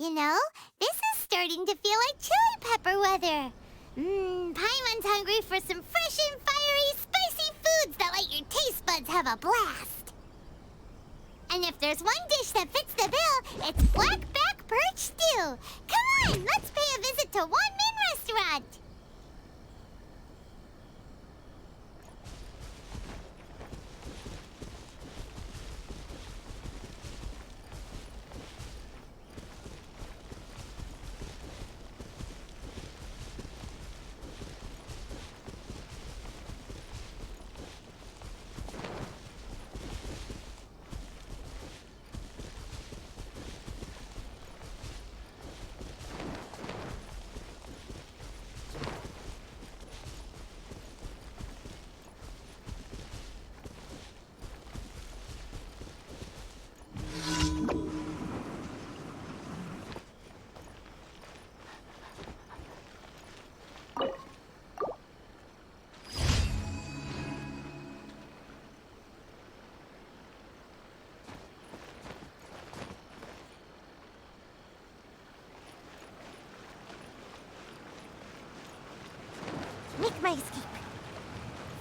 You know, this is starting to feel like chili pepper weather. Paimon's hungry for some fresh and fiery, spicy foods that let your taste buds have a blast. And if there's one dish that fits the bill, it's blackback perch stew. Come on, let's pay a visit to Wan Min Restaurant. Make my escape.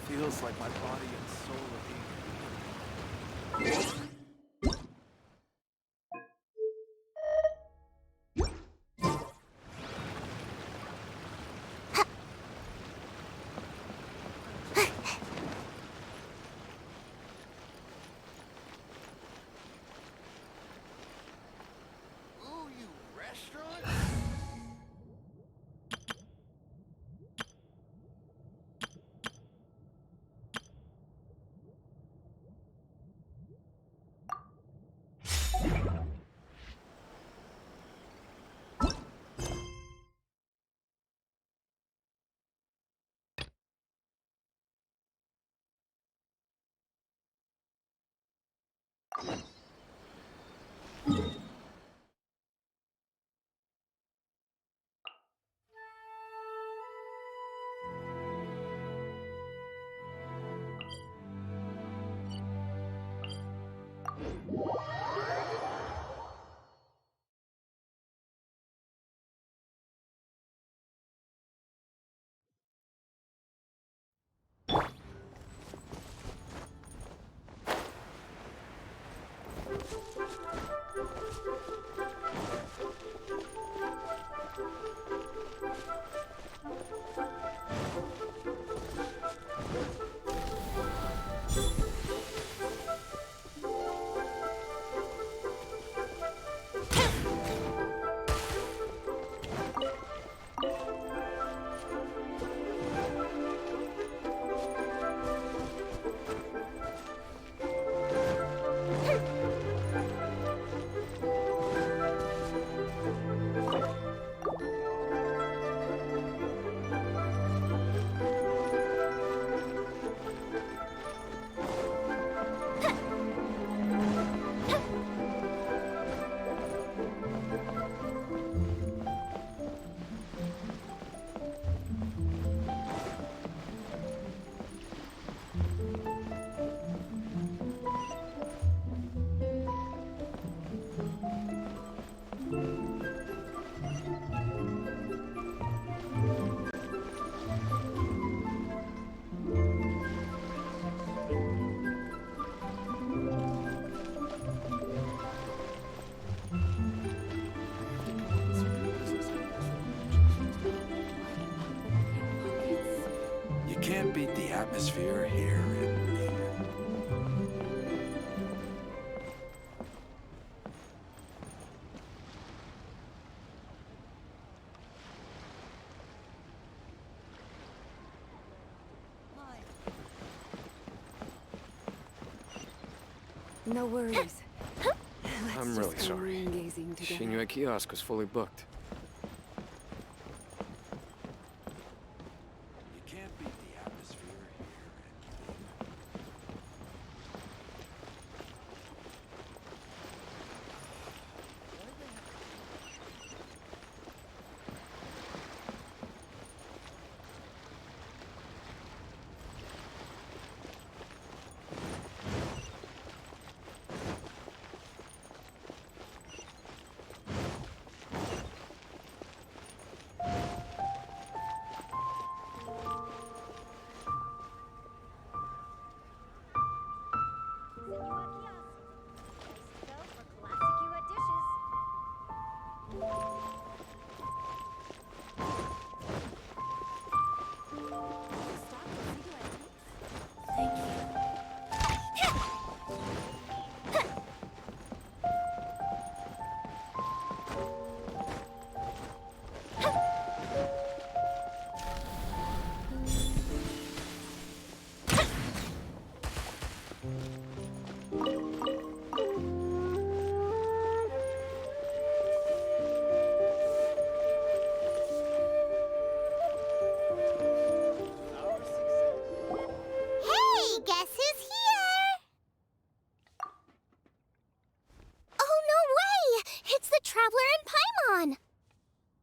Feels like my body and soul are being... Ooh, you restaurant? You can't beat the atmosphere here in... No worries. I'm really sorry. Shinya kiosk was fully booked. You can't beat the atmosphere here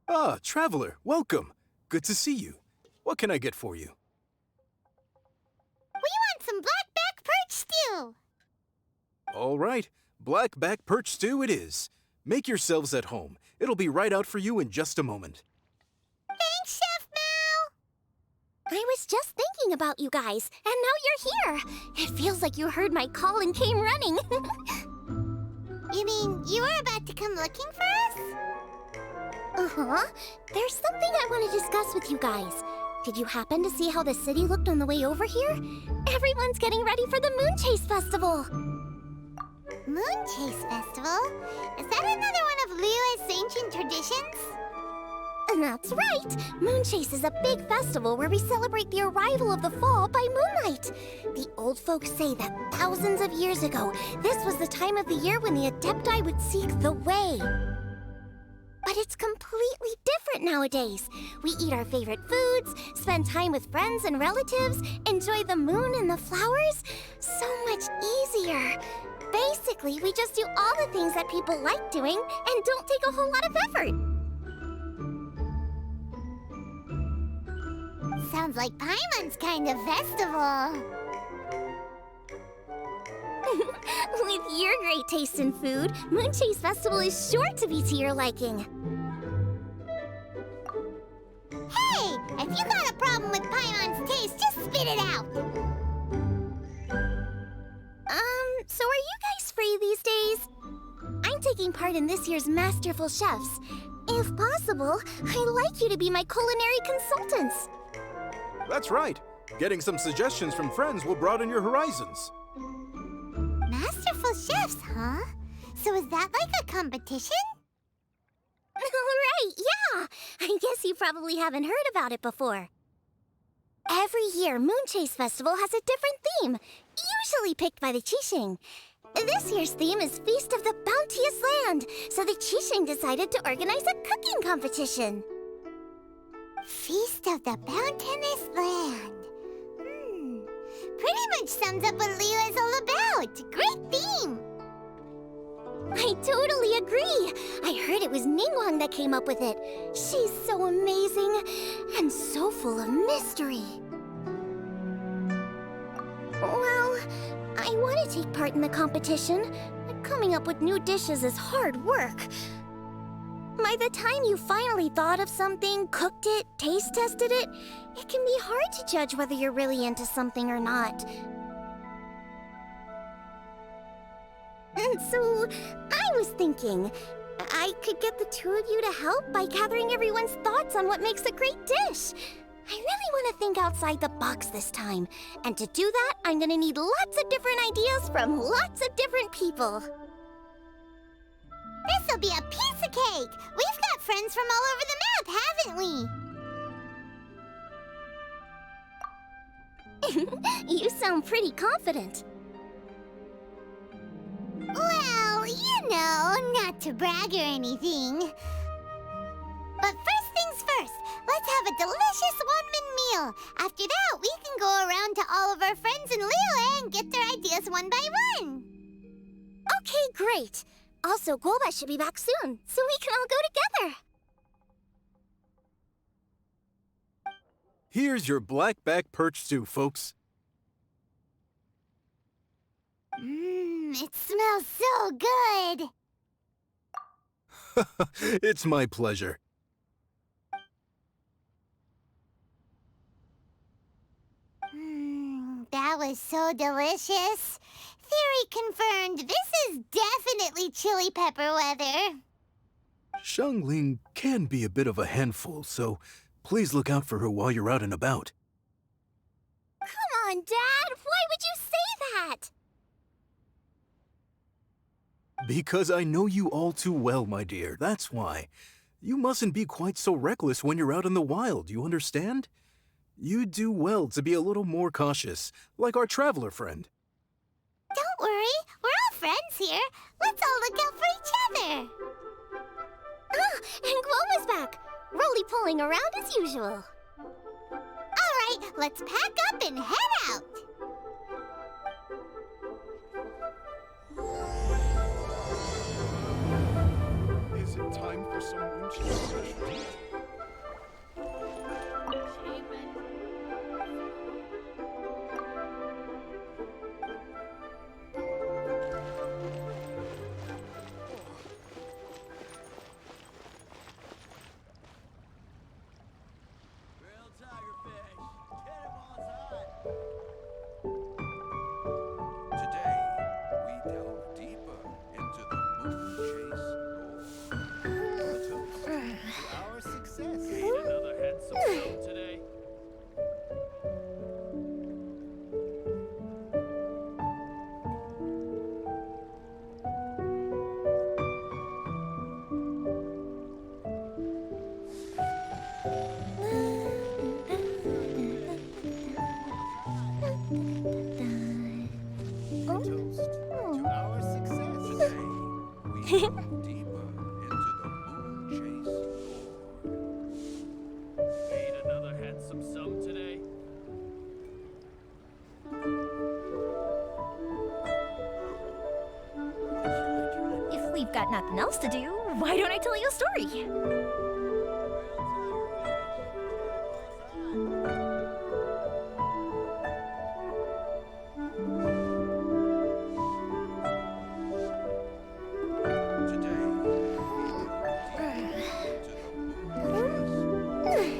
Ah, traveler, welcome. Good to see you. What can I get for you? We want some blackback perch stew. All right, blackback perch stew it is. Make yourselves at home. It'll be right out for you in just a moment. Thanks, Chef Mao. I was just thinking about you guys, and now you're here. It feels like you heard my call and came running. You mean you were about to come looking for us? Uh-huh. There's something I want to discuss with you guys. Did you happen to see how the city looked on the way over here? Everyone's getting ready for the Moon Chase Festival. Moon Chase Festival? Is that another one of Liyue's ancient traditions? That's right! Moon Chase is a big festival where we celebrate the arrival of the fall by moonlight. The old folks say that thousands of years ago, this was the time of the year when the Adepti would seek the way. But it's completely different nowadays. We eat our favorite foods, spend time with friends and relatives, enjoy the moon and the flowers. So much easier. Basically, we just do all the things that people like doing and don't take a whole lot of effort. Sounds like Paimon's kind of festival. With your great taste in food, Moon Chase Festival is sure to be to your liking. Hey, if you got a problem with Paimon's taste, just spit it out. So are you guys free these days? I'm taking part in this year's Masterful Chefs. If possible, I'd like you to be my culinary consultants. That's right. Getting some suggestions from friends will broaden your horizons. Masterful chefs, huh? So is that like a competition? Right, yeah. I guess you probably haven't heard about it before. Every year, Moon Chase Festival has a different theme, usually picked by the Qixing. This year's theme is Feast of the Bounteous Land, so the Qixing decided to organize a cooking competition. Feast of the Bounteous Land. Pretty much sums up what Liyue is all about. Great theme. I totally agree. I heard it was Ningguang that came up with it. She's so amazing and so full of mystery. Well, I want to take part in the competition. Coming up with new dishes is hard work. By the time you finally thought of something, cooked it, taste tested it, it can be hard to judge whether you're really into something or not. And so, I was thinking, I could get the two of you to help by gathering everyone's thoughts on what makes a great dish. I really want to think outside the box this time. And to do that, I'm going to need lots of different ideas from lots of different people. This'll be a piece of cake. We've got friends from all over the map, haven't we? You sound pretty confident. Well, you know, not to brag or anything. But first things first, let's have a delicious one-man meal. After that, we can go around to all of our friends in Liyue and get their ideas one by one. Okay, great. Also, Guoba should be back soon, so we can all go together. Here's your blackback perch stew, folks. It smells so good. It's my pleasure. That was so delicious. Theory confirmed. This is definitely chili pepper weather. Xiangling can be a bit of a handful, so please look out for her while you're out and about. Come on, Dad. Why would you say that? Because I know you all too well, my dear. That's why. You mustn't be quite so reckless when you're out in the wild, you understand? You'd do well to be a little more cautious, like our traveler friend. Don't worry. We're all friends here. Let's all look out for each other. Ah, and Guoba's back. Roly-poling around as usual. All right, let's pack up and head out. These entire time for some moonshine. Real tigerfish. Get him on hot. Today, we delve deeper into the moon chase lore. A toast To our success. Ain't another handsome show today. Toast to our success. Today, we delve deeper into the moon chase lore. Ain't another handsome sum today. If we've got nothing else to do, why don't I tell you a story? Today, we delve deeper into the moon chase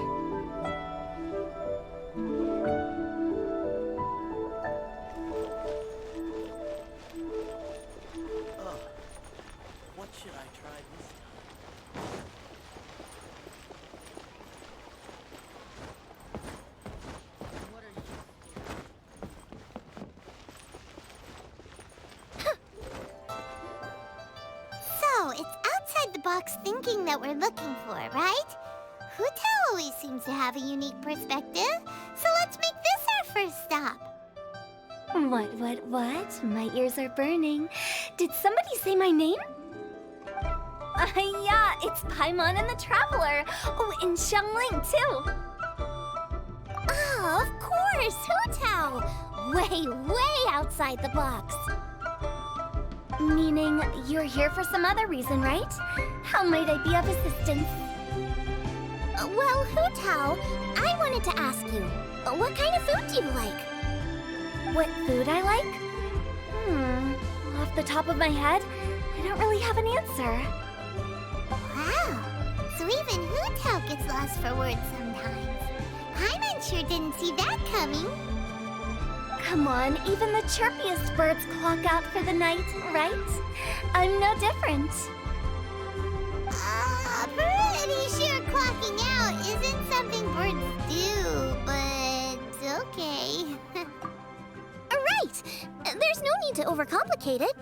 What should I try this time? What are you? So, it's outside the box thinking that we're looking for, right? Hotel always seems to have a unique perspective, so let's make this our first stop. What? My ears are burning. Did somebody say my name? Yeah, it's Paimon and the Traveler. Oh, and Xiangling, too. Oh, of course, Hotel! Way outside the box. Meaning you're here for some other reason, right? How might I be of assistance? Well, Hotel, I wanted to ask you, what kind of food do you like? What food I like? Off the top of my head, I don't really have an answer. Wow, so even Hotel gets lost for words sometimes. Paimon sure didn't see that coming. Come on, even the chirpiest birds clock out for the night, right? I'm no different. Pretty sure clocking out isn't something birds do, but okay. Right! There's no need to overcomplicate it.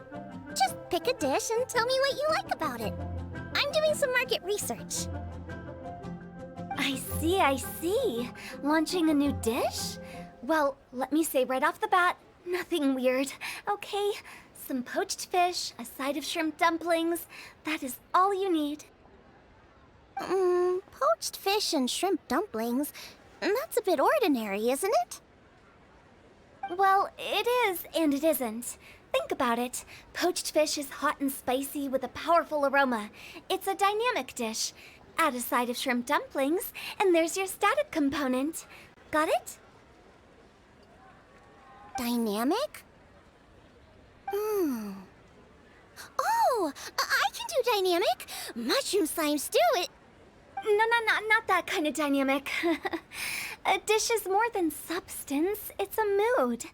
Just pick a dish and tell me what you like about it. I'm doing some market research. I see. Launching a new dish? Well, let me say right off the bat, nothing weird, okay? Some poached fish, a side of shrimp dumplings. That is all you need. Poached fish and shrimp dumplings. That's a bit ordinary, isn't it? Well, it is and it isn't. Think about it. Poached fish is hot and spicy with a powerful aroma. It's a dynamic dish. Add a side of shrimp dumplings, and there's your static component. Got it? Dynamic? Oh, I can do dynamic. Mushroom slime stew it. No, not that kind of dynamic. A dish is more than substance, it's a mood.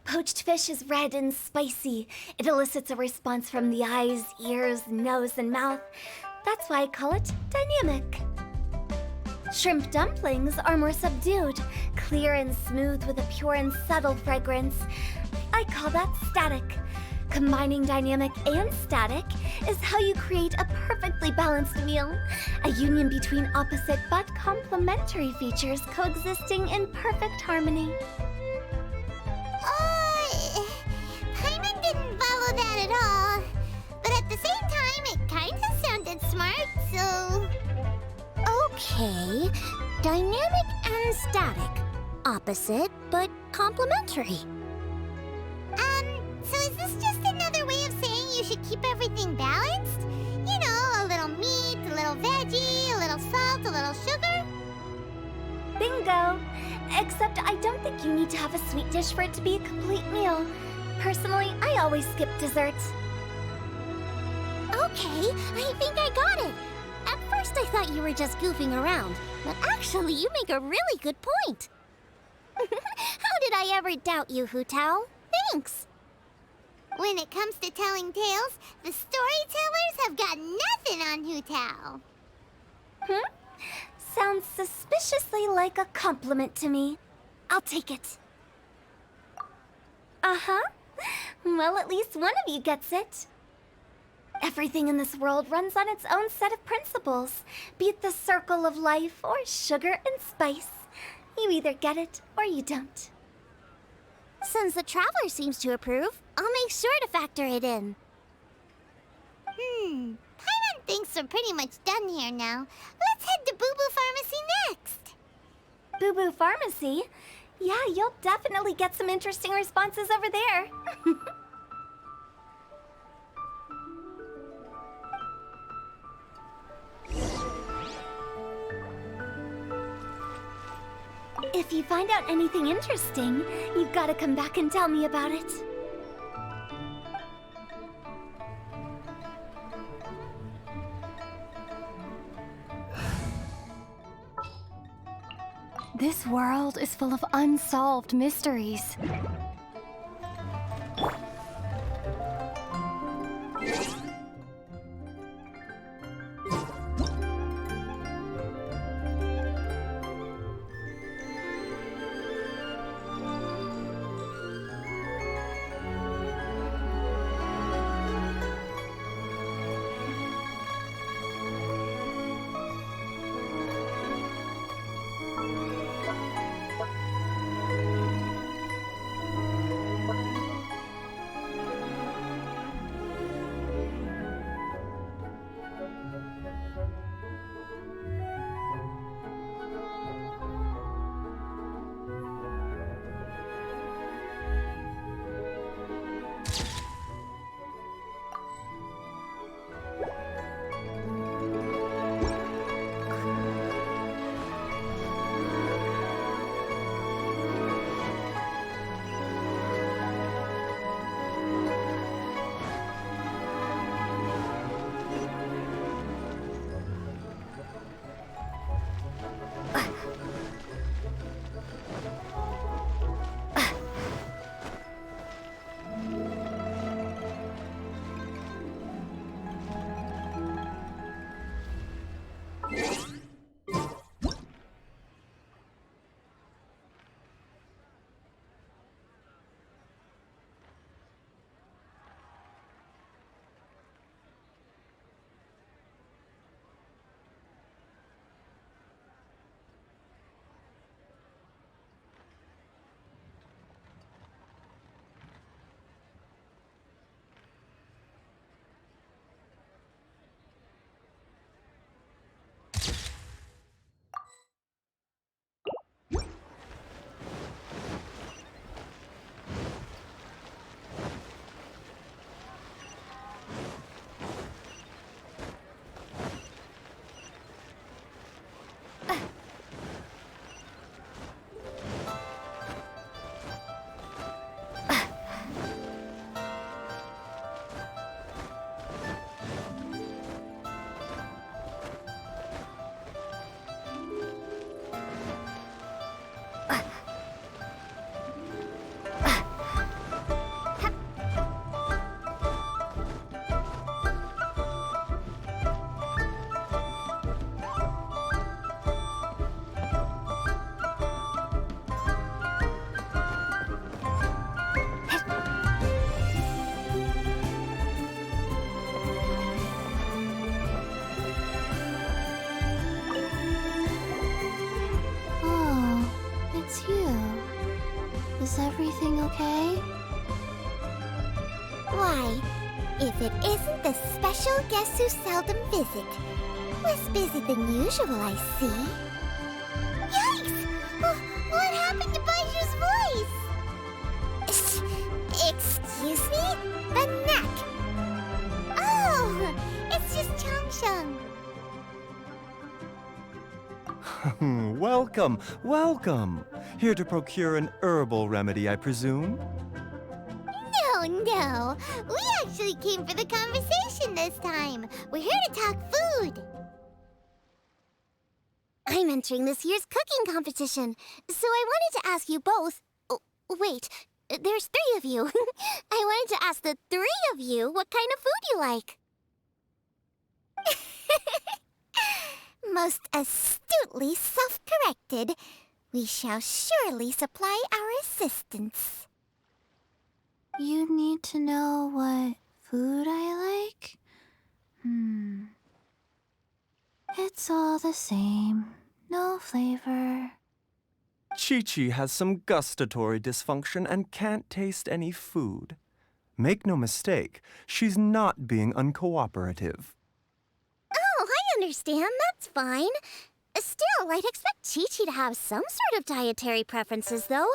Poached fish is red and spicy. It elicits a response from the eyes, ears, nose, and mouth. That's why I call it dynamic. Shrimp dumplings are more subdued, clear and smooth with a pure and subtle fragrance. I call that static. Combining dynamic and static is how you create a perfectly balanced meal. A union between opposite but complementary features coexisting in perfect harmony. Paimon didn't follow that at all. But at the same time, it kinda sounded smart, so... Okay, dynamic and static. Opposite, but complementary. So is this just another way of saying you should keep everything balanced? You know, a little meat, a little little veggie, a little salt, a little sugar? Bingo! Except I don't think you need to have a sweet dish for it to be a complete meal. Personally, I always skip dessert. Okay, I think I got it. At first I thought you were just goofing around, but actually you make a really good point. How did I ever doubt you, Hu Tao? Thanks. When it comes to telling tales, the storytellers have got nothing on Hu Tao. Sounds suspiciously like a compliment to me. I'll take it. Uh-huh. Well, at least one of you gets it. Everything in this world runs on its own set of principles, be it the circle of life or sugar and spice. You either get it or you don't. Since the Traveler seems to approve, I'll make sure to factor it in. Paimon thinks we're pretty much done here now. Let's head to Boo Boo Pharmacy next. Boo Boo Pharmacy? Yeah, you'll definitely get some interesting responses over there. If you find out anything interesting, you've got to come back and tell me about it. This world is full of unsolved mysteries. Is everything okay? Why, if it isn't the special guest who seldom visit. Less busy than usual, I see. Yikes! What happened to Baiju's voice? Excuse me? The neck. Oh, it's just Changsheng. Welcome, welcome. Here to procure an herbal remedy, I presume? No. We actually came for the conversation this time. We're here to talk food. I'm entering this year's cooking competition, so I wanted to ask you both. Oh, wait, there's 3 of you. I wanted to ask the 3 of you what kind of food you like. Most astutely self-corrected, we shall surely supply our assistance. You need to know what food I like? It's all the same. No flavor. Chi-Chi has some gustatory dysfunction and can't taste any food. Make no mistake, she's not being uncooperative. Oh, I understand. That's fine. Still, I'd expect Chi-Chi to have some sort of dietary preferences, though.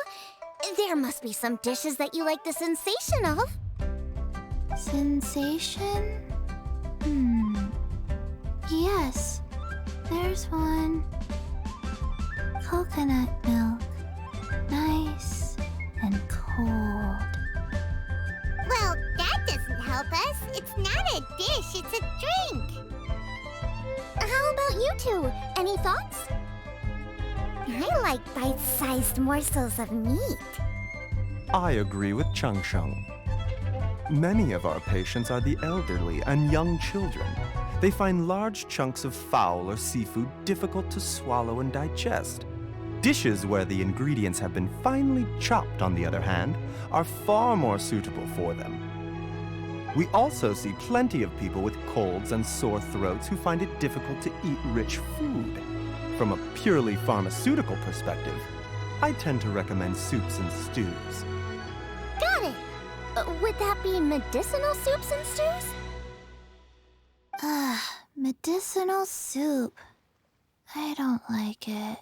There must be some dishes that you like the sensation of. Sensation? Yes, there's one. Coconut milk. Nice and cold. Well, that doesn't help us. It's not a dish, it's a drink. How about you two? Any thoughts? I like bite-sized morsels of meat. I agree with Chung Chung. Many of our patients are the elderly and young children. They find large chunks of fowl or seafood difficult to swallow and digest. Dishes where the ingredients have been finely chopped, on the other hand, are far more suitable for them. We also see plenty of people with colds and sore throats who find it difficult to eat rich food. From a purely pharmaceutical perspective, I tend to recommend soups and stews. Got it. Would that be medicinal soups and stews? Medicinal soup. I don't like it.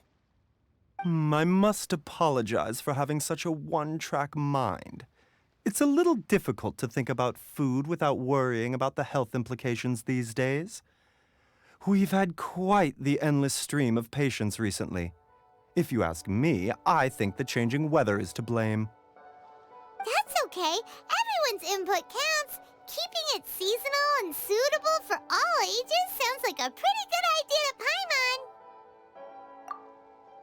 I must apologize for having such a one-track mind. It's a little difficult to think about food without worrying about the health implications these days. We've had quite the endless stream of patients recently. If you ask me, I think the changing weather is to blame. That's okay. Everyone's input counts. Keeping it seasonal and suitable for all ages sounds like a pretty good idea to Paimon.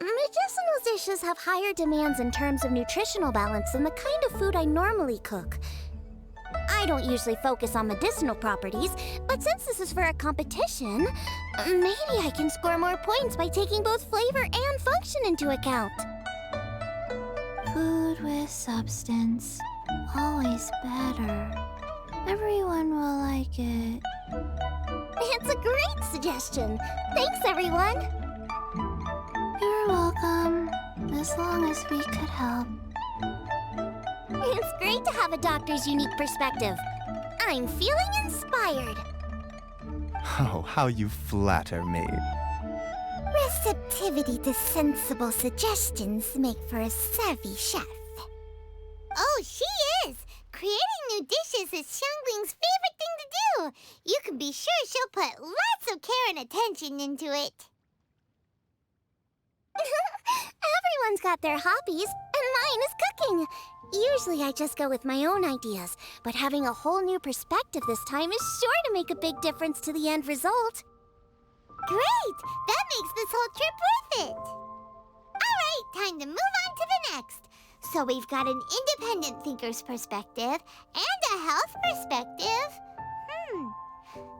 Medicinal dishes have higher demands in terms of nutritional balance than the kind of food I normally cook. I don't usually focus on medicinal properties, but since this is for a competition, maybe I can score more points by taking both flavor and function into account. Food with substance. Always better. Everyone will like it. It's a great suggestion. Thanks, everyone. You're welcome. As long as we could help. It's great to have a doctor's unique perspective. I'm feeling inspired. Oh, how you flatter me. Receptivity to sensible suggestions make for a savvy chef. Oh, she is! Creating new dishes is Xiangling's favorite thing to do. You can be sure she'll put lots of care and attention into it. Everyone's got their hobbies, and mine is cooking. Usually I just go with my own ideas, but having a whole new perspective this time is sure to make a big difference to the end result. Great! That makes this whole trip worth it. All right, time to move on to the next. So we've got an independent thinker's perspective and a health perspective.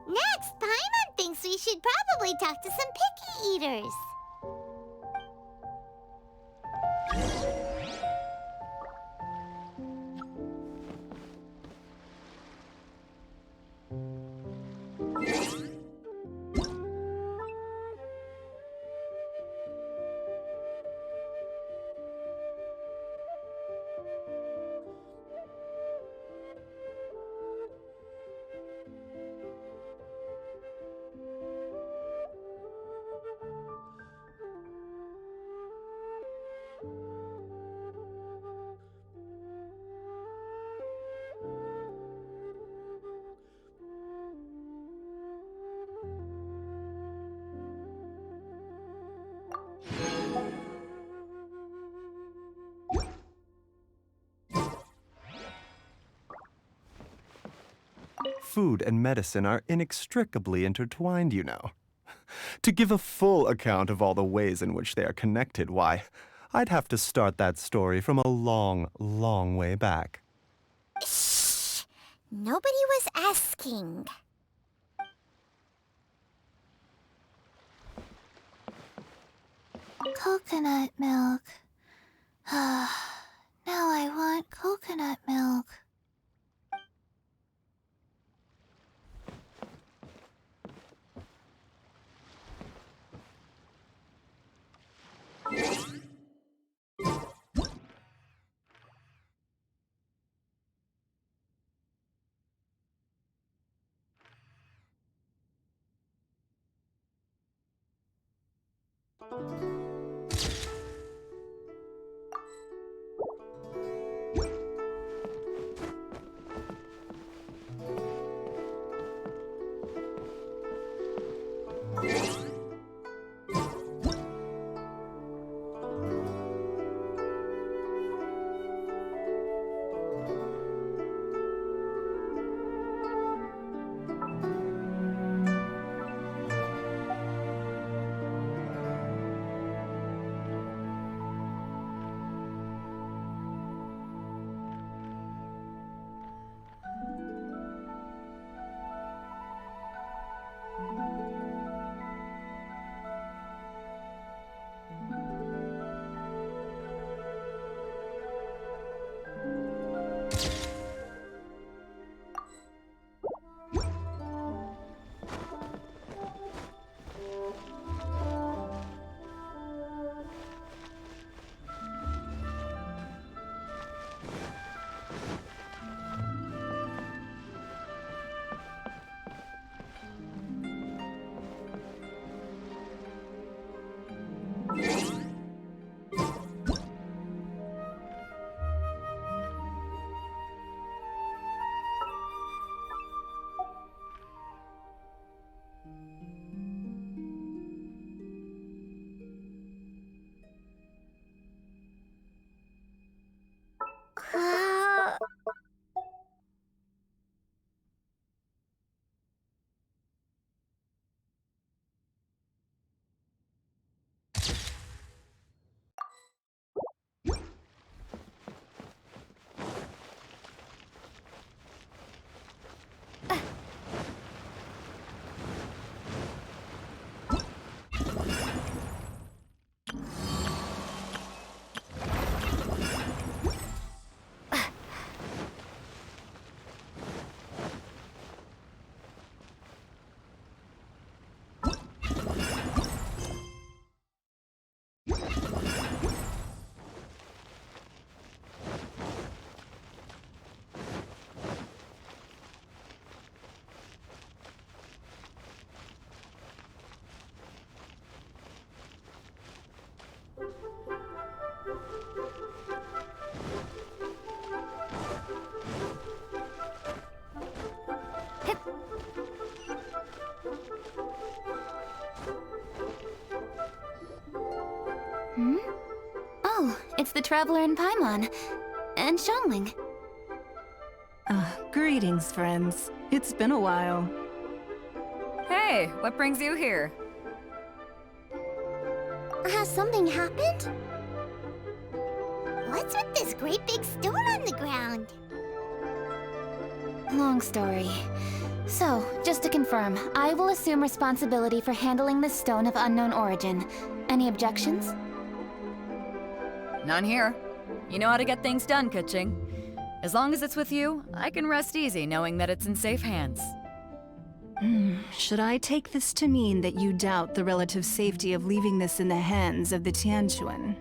Next, Paimon thinks we should probably talk to some picky eaters. food and medicine are inextricably intertwined, you know. To give a full account of all the ways in which they are connected, why, I'd have to start that story from a long, long way back. Shh! Nobody was asking. Coconut milk. Now I want coconut milk. Oh, it's the Traveler in Paimon. And Xiangling. Greetings, friends. It's been a while. Hey, what brings you here? Has something happened? What's with this great big stone on the ground? Long story. So, just to confirm, I will assume responsibility for handling this stone of unknown origin. Any objections? None here. You know how to get things done, Keqing. As long as it's with you, I can rest easy knowing that it's in safe hands. Should I take this to mean that you doubt the relative safety of leaving this in the hands of the Tianquan?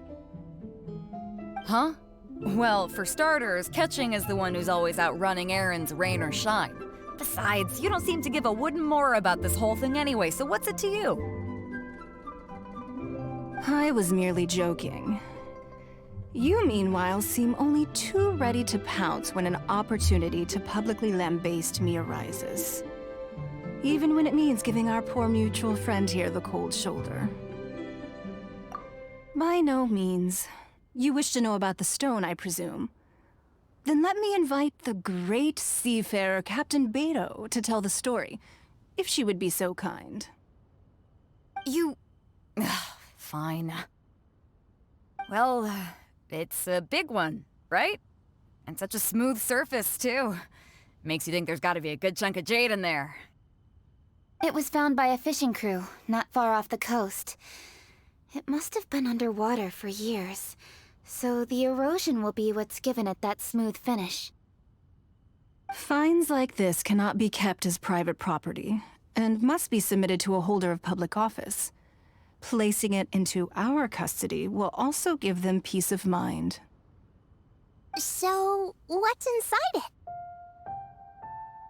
Huh? Well, for starters, Keqing is the one who's always out running errands, rain or shine. Besides, you don't seem to give a wooden more about this whole thing anyway, so what's it to you? I was merely joking. You, meanwhile, seem only too ready to pounce when an opportunity to publicly lambaste me arises. Even when it means giving our poor mutual friend here the cold shoulder. By no means. You wish to know about the stone, I presume. Then let me invite the great seafarer Captain Beto to tell the story, if she would be so kind. You... Fine. Well, it's a big one, right? And such a smooth surface, too. Makes you think there's gotta be a good chunk of jade in there. It was found by a fishing crew, not far off the coast. It must have been underwater for years, so the erosion will be what's given it that smooth finish. Finds like this cannot be kept as private property, and must be submitted to a holder of public office. Placing it into our custody will also give them peace of mind. So, what's inside it?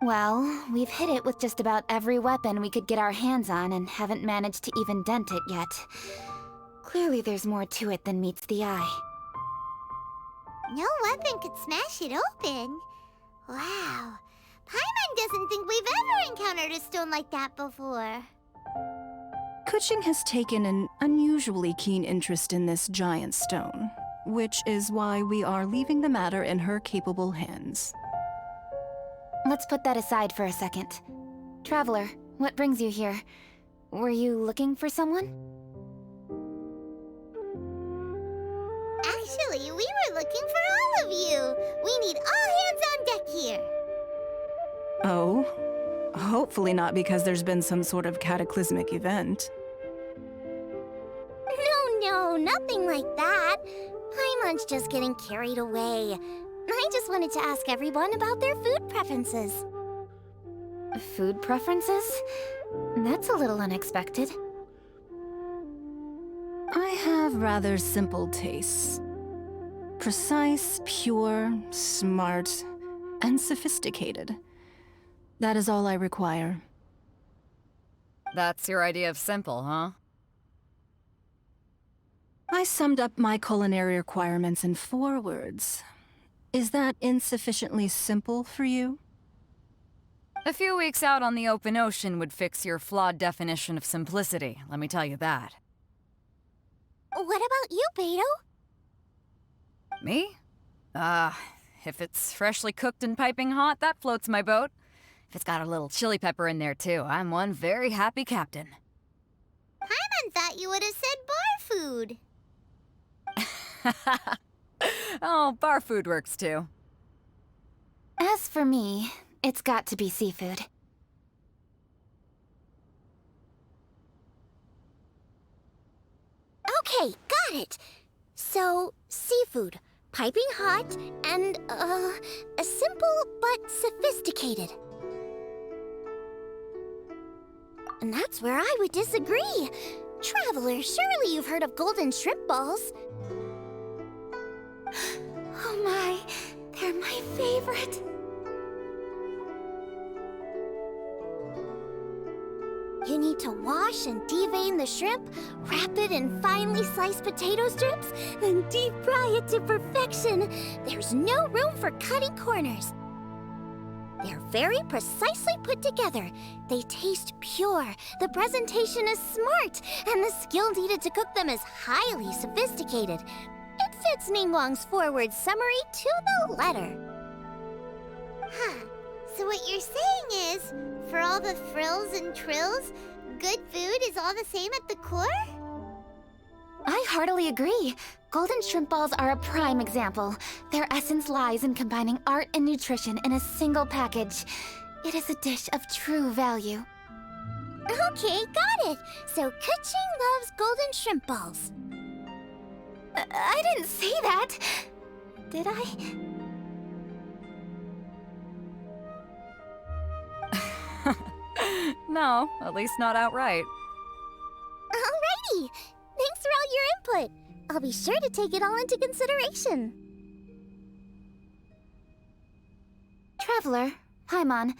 Well, we've hit it with just about every weapon we could get our hands on and haven't managed to even dent it yet. Clearly there's more to it than meets the eye. No weapon could smash it open. Wow. Paimon doesn't think we've ever encountered a stone like that before. Kuching has taken an unusually keen interest in this giant stone, which is why we are leaving the matter in her capable hands. Let's put that aside for a second. Traveler, what brings you here? Were you looking for someone? Actually, we were looking for all of you. We need all hands on deck here. Oh? Hopefully not because there's been some sort of cataclysmic event. No, nothing like that. Paimon's just getting carried away. I just wanted to ask everyone about their food preferences. Food preferences? That's a little unexpected. I have rather simple tastes. Precise, pure, smart, and sophisticated. That is all I require. That's your idea of simple, huh? I summed up my culinary requirements in 4 words. Is that insufficiently simple for you? A few weeks out on the open ocean would fix your flawed definition of simplicity, let me tell you that. What about you, Beto? Me? If it's freshly cooked and piping hot, that floats my boat. If it's got a little chili pepper in there, too, I'm one very happy captain. Paimon thought you would have said bar food. Oh, bar food works, too. As for me, it's got to be seafood. Okay, got it. So, seafood, piping hot, and, simple but sophisticated. And that's where I would disagree. Traveler, surely you've heard of golden shrimp balls. Oh my, they're my favorite. You need to wash and devein the shrimp, wrap it in finely sliced potato strips, then deep fry it to perfection. There's no room for cutting corners. They're very precisely put together. They taste pure, the presentation is smart, and the skill needed to cook them is highly sophisticated. It fits Ningguang's forward summary to the letter. Huh. So what you're saying is, for all the frills and trills, good food is all the same at the core? I heartily agree. Golden shrimp balls are a prime example. Their essence lies in combining art and nutrition in a single package. It is a dish of true value. Okay, got it. So Kuching loves golden shrimp balls. I didn't say that. Did I? No, at least not outright. Alrighty! Thanks for all your input. I'll be sure to take it all into consideration. Traveler, Paimon,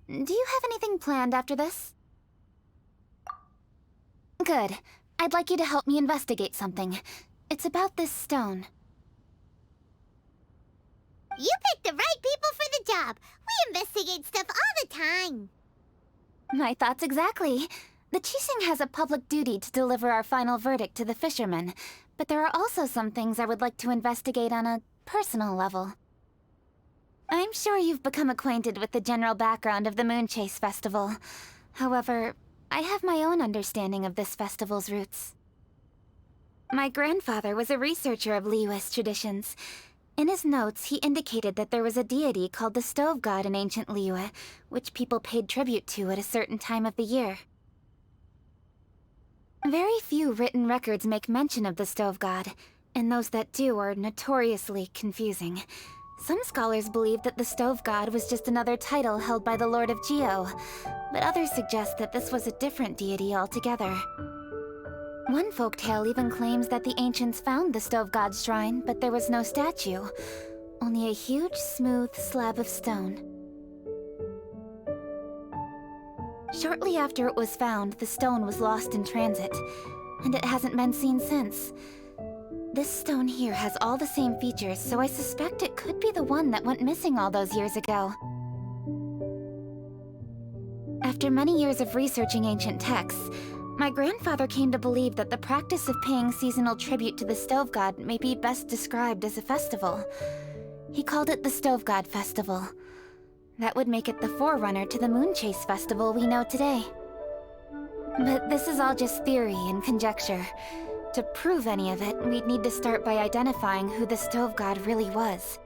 do you have anything planned after this? Good. I'd like you to help me investigate something. It's about this stone. You picked the right people for the job. We investigate stuff all the time. My thoughts exactly. The Qixing has a public duty to deliver our final verdict to the fishermen, but there are also some things I would like to investigate on a personal level. I'm sure you've become acquainted with the general background of the Moonchase Festival. However, I have my own understanding of this festival's roots. My grandfather was a researcher of Liyue's traditions. In his notes, he indicated that there was a deity called the Stove God in ancient Liyue, which people paid tribute to at a certain time of the year. Very few written records make mention of the Stove God, and those that do are notoriously confusing. Some scholars believe that the Stove God was just another title held by the Lord of Geo, but others suggest that this was a different deity altogether. One folktale even claims that the ancients found the Stove God's shrine, but there was no statue, only a huge, smooth slab of stone. Shortly after it was found, the stone was lost in transit, and it hasn't been seen since. This stone here has all the same features, so I suspect it could be the one that went missing all those years ago. After many years of researching ancient texts, my grandfather came to believe that the practice of paying seasonal tribute to the Stove God may be best described as a festival. He called it the Stove God Festival. That would make it the forerunner to the Moonchase Festival we know today. But this is all just theory and conjecture. To prove any of it, we'd need to start by identifying who the Stove God really was.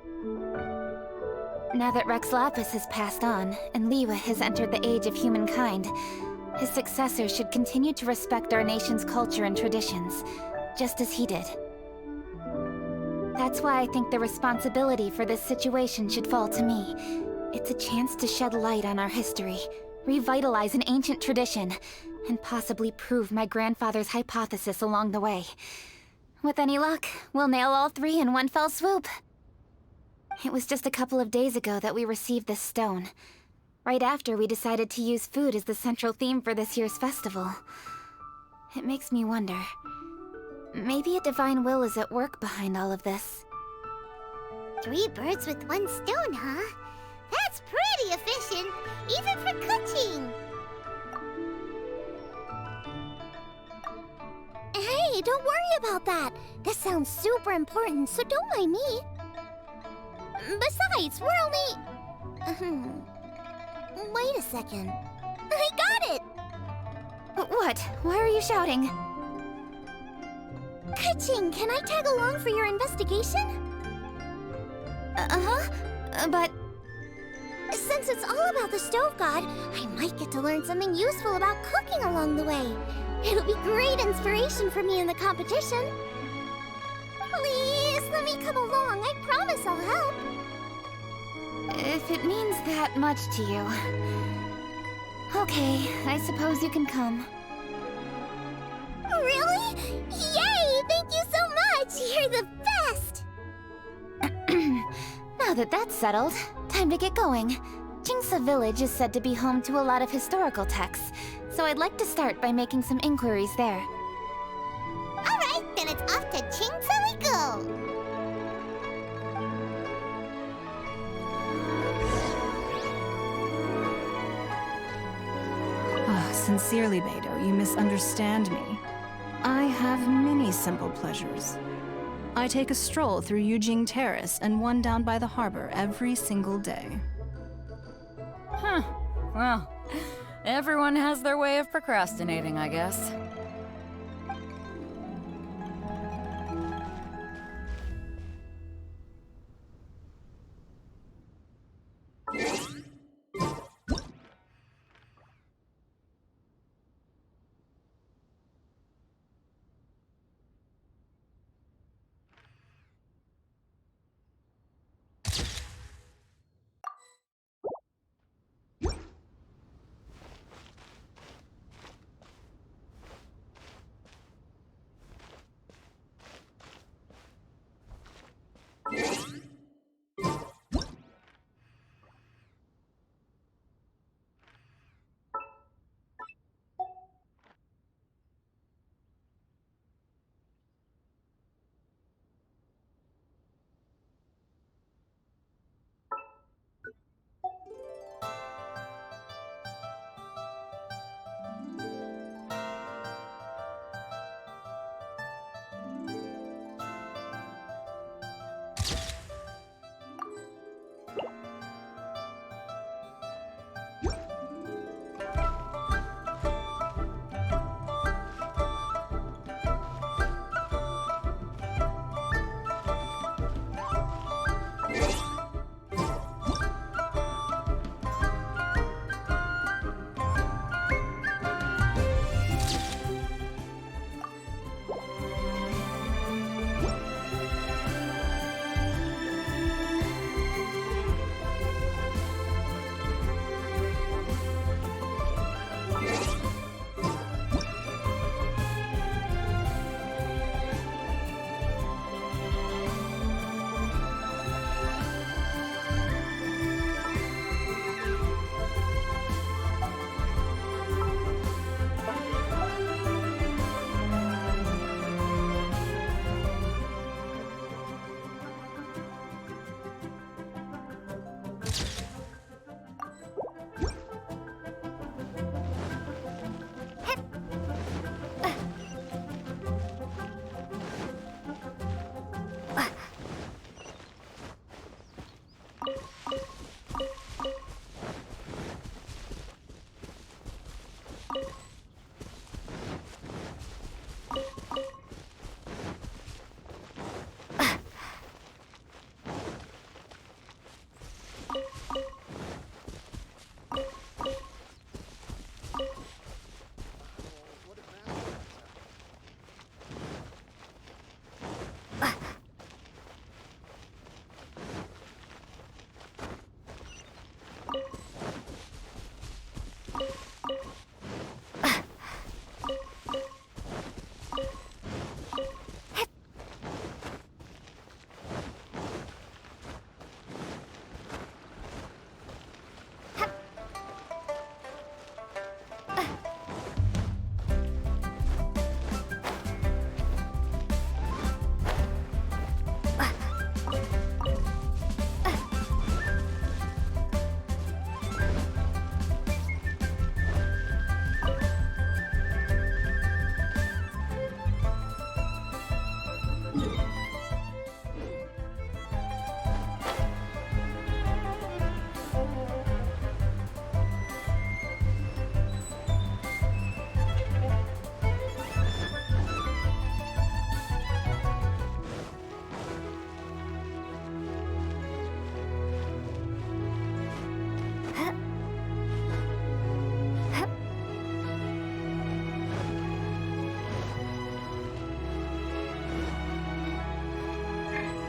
Now that Rex Lapis has passed on, and Liyue has entered the age of humankind, his successors should continue to respect our nation's culture and traditions, just as he did. That's why I think the responsibility for this situation should fall to me. It's a chance to shed light on our history, revitalize an ancient tradition, and possibly prove my grandfather's hypothesis along the way. With any luck, we'll nail all three in one fell swoop. It was just a couple of days ago that we received this stone. Right after we decided to use food as the central theme for this year's festival. It makes me wonder. Maybe a divine will is at work behind all of this. 3 birds with 1 stone, huh? That's pretty efficient, even for cooking. Hey, don't worry about that. This sounds super important, so don't mind me. Besides, we're only... Wait a second. I got it! What? Why are you shouting? Ka-ching, can I tag along for your investigation? But... Since it's all about the Stove God, I might get to learn something useful about cooking along the way. It'll be great inspiration for me in the competition. Please, let me come along. I promise I'll help. If it means that much to you... Okay, I suppose you can come. Really? Yay! Thank you so much! You're the best! Now that that's settled, time to get going. Jingsa Village is said to be home to a lot of historical texts, so I'd like to start by making some inquiries there. Alright, then it's off to Jingsa we go! Sincerely, Beidou, you misunderstand me. I have many simple pleasures. I take a stroll through Yujing Terrace and one down by the harbor every single day. Huh. Well, everyone has their way of procrastinating, I guess.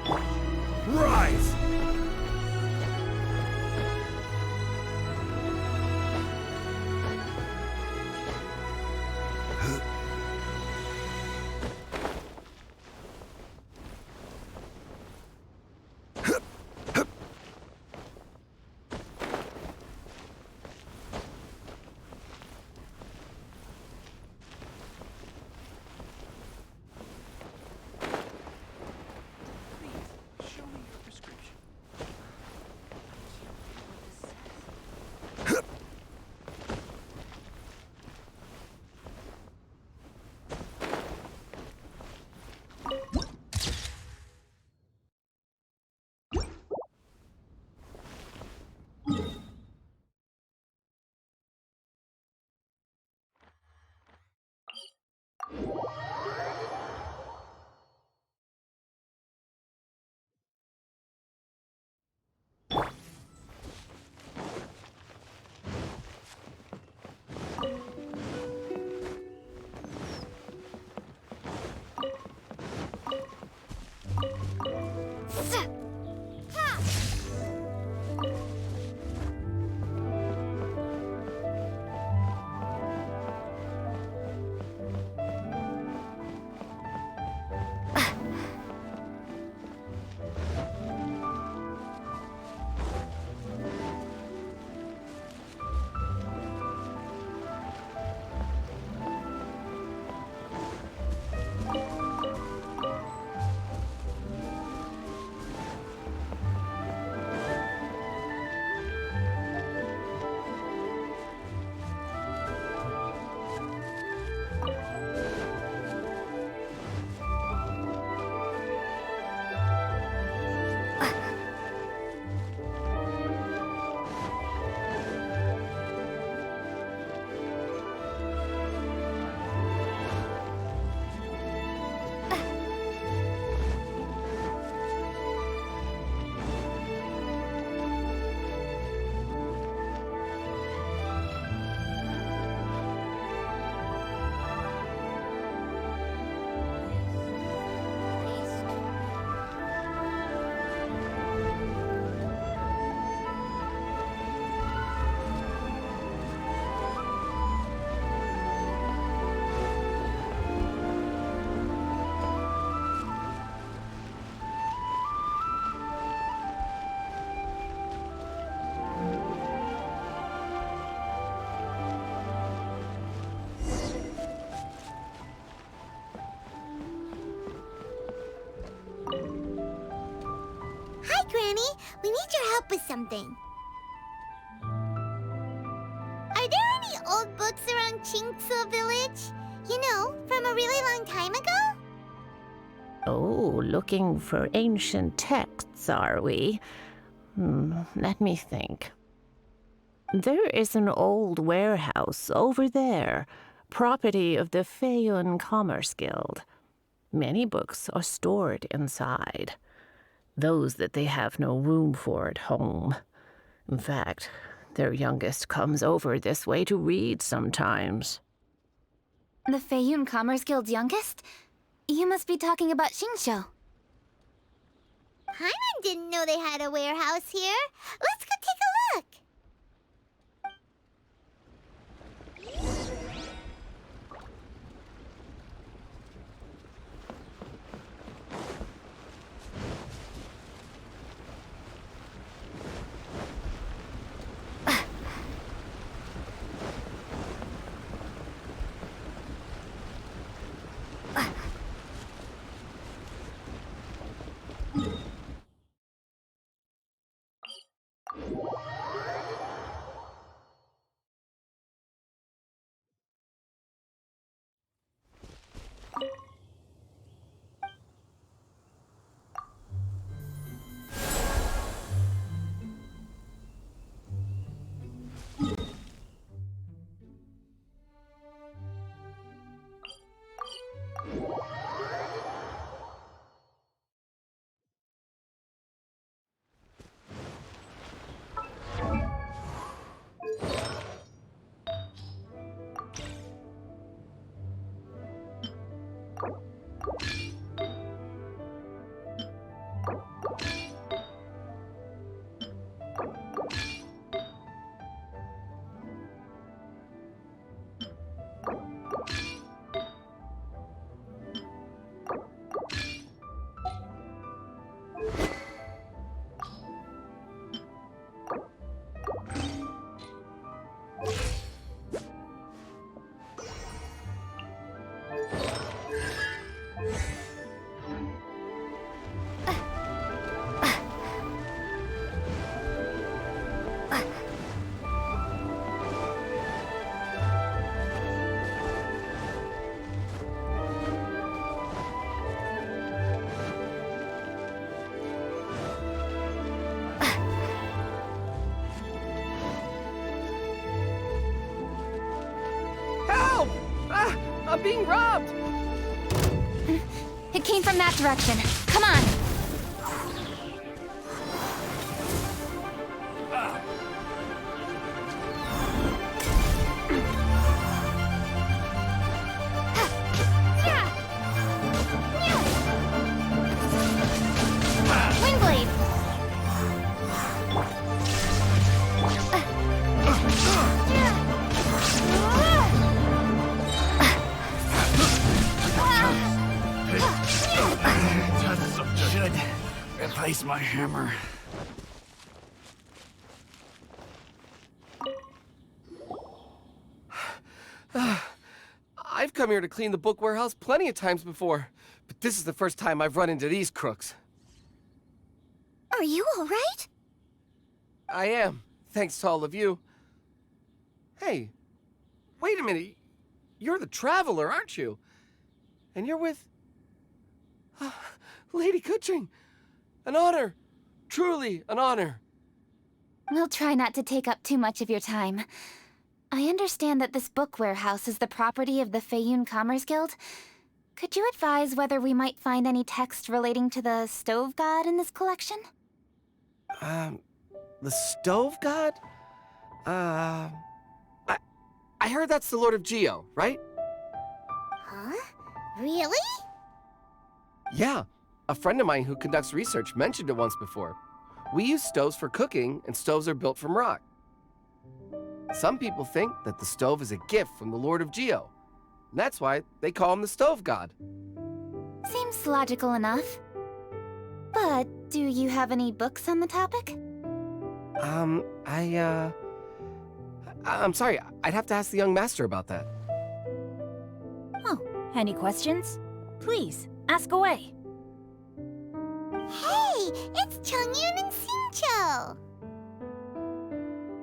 Rise! Show me your prescription. Hi, Granny. We need your help with something. Are there any old books around Qingce Village? You know, from a really long time ago? Oh, looking for ancient texts, are we? Let me think. There is an old warehouse over there, property of the Feiyun Commerce Guild. Many books are stored inside. Those that they have no room for at home. In fact, their youngest comes over this way to read sometimes. The Feiyun Commerce Guild's youngest? You must be talking about Xingqiu. Paimon didn't know they had a warehouse here. Let's go take a look. I'm being robbed! It came from that direction. Come on! Wingblade! Should replace my hammer. I've come here to clean the book warehouse plenty of times before, but this is the first time I've run into these crooks. Are you all right? I am, thanks to all of you. Hey, wait a minute. You're the Traveler, aren't you? And you're with... Lady Kuching. An honor. Truly an honor. We'll try not to take up too much of your time. I understand that this book warehouse is the property of the Feiyun Commerce Guild. Could you advise whether we might find any text relating to the Stove God in this collection? The Stove God? I heard that's the Lord of Geo, right? Huh? Really? Yeah, a friend of mine who conducts research mentioned it once before. We use stoves for cooking, and stoves are built from rock. Some people think that the stove is a gift from the Lord of Geo. And that's why they call him the Stove God. Seems logical enough. But do you have any books on the topic? I'm sorry, I'd have to ask the young master about that. Oh, any questions? Please, ask away. Hey, it's Chongyun and Xingqiu!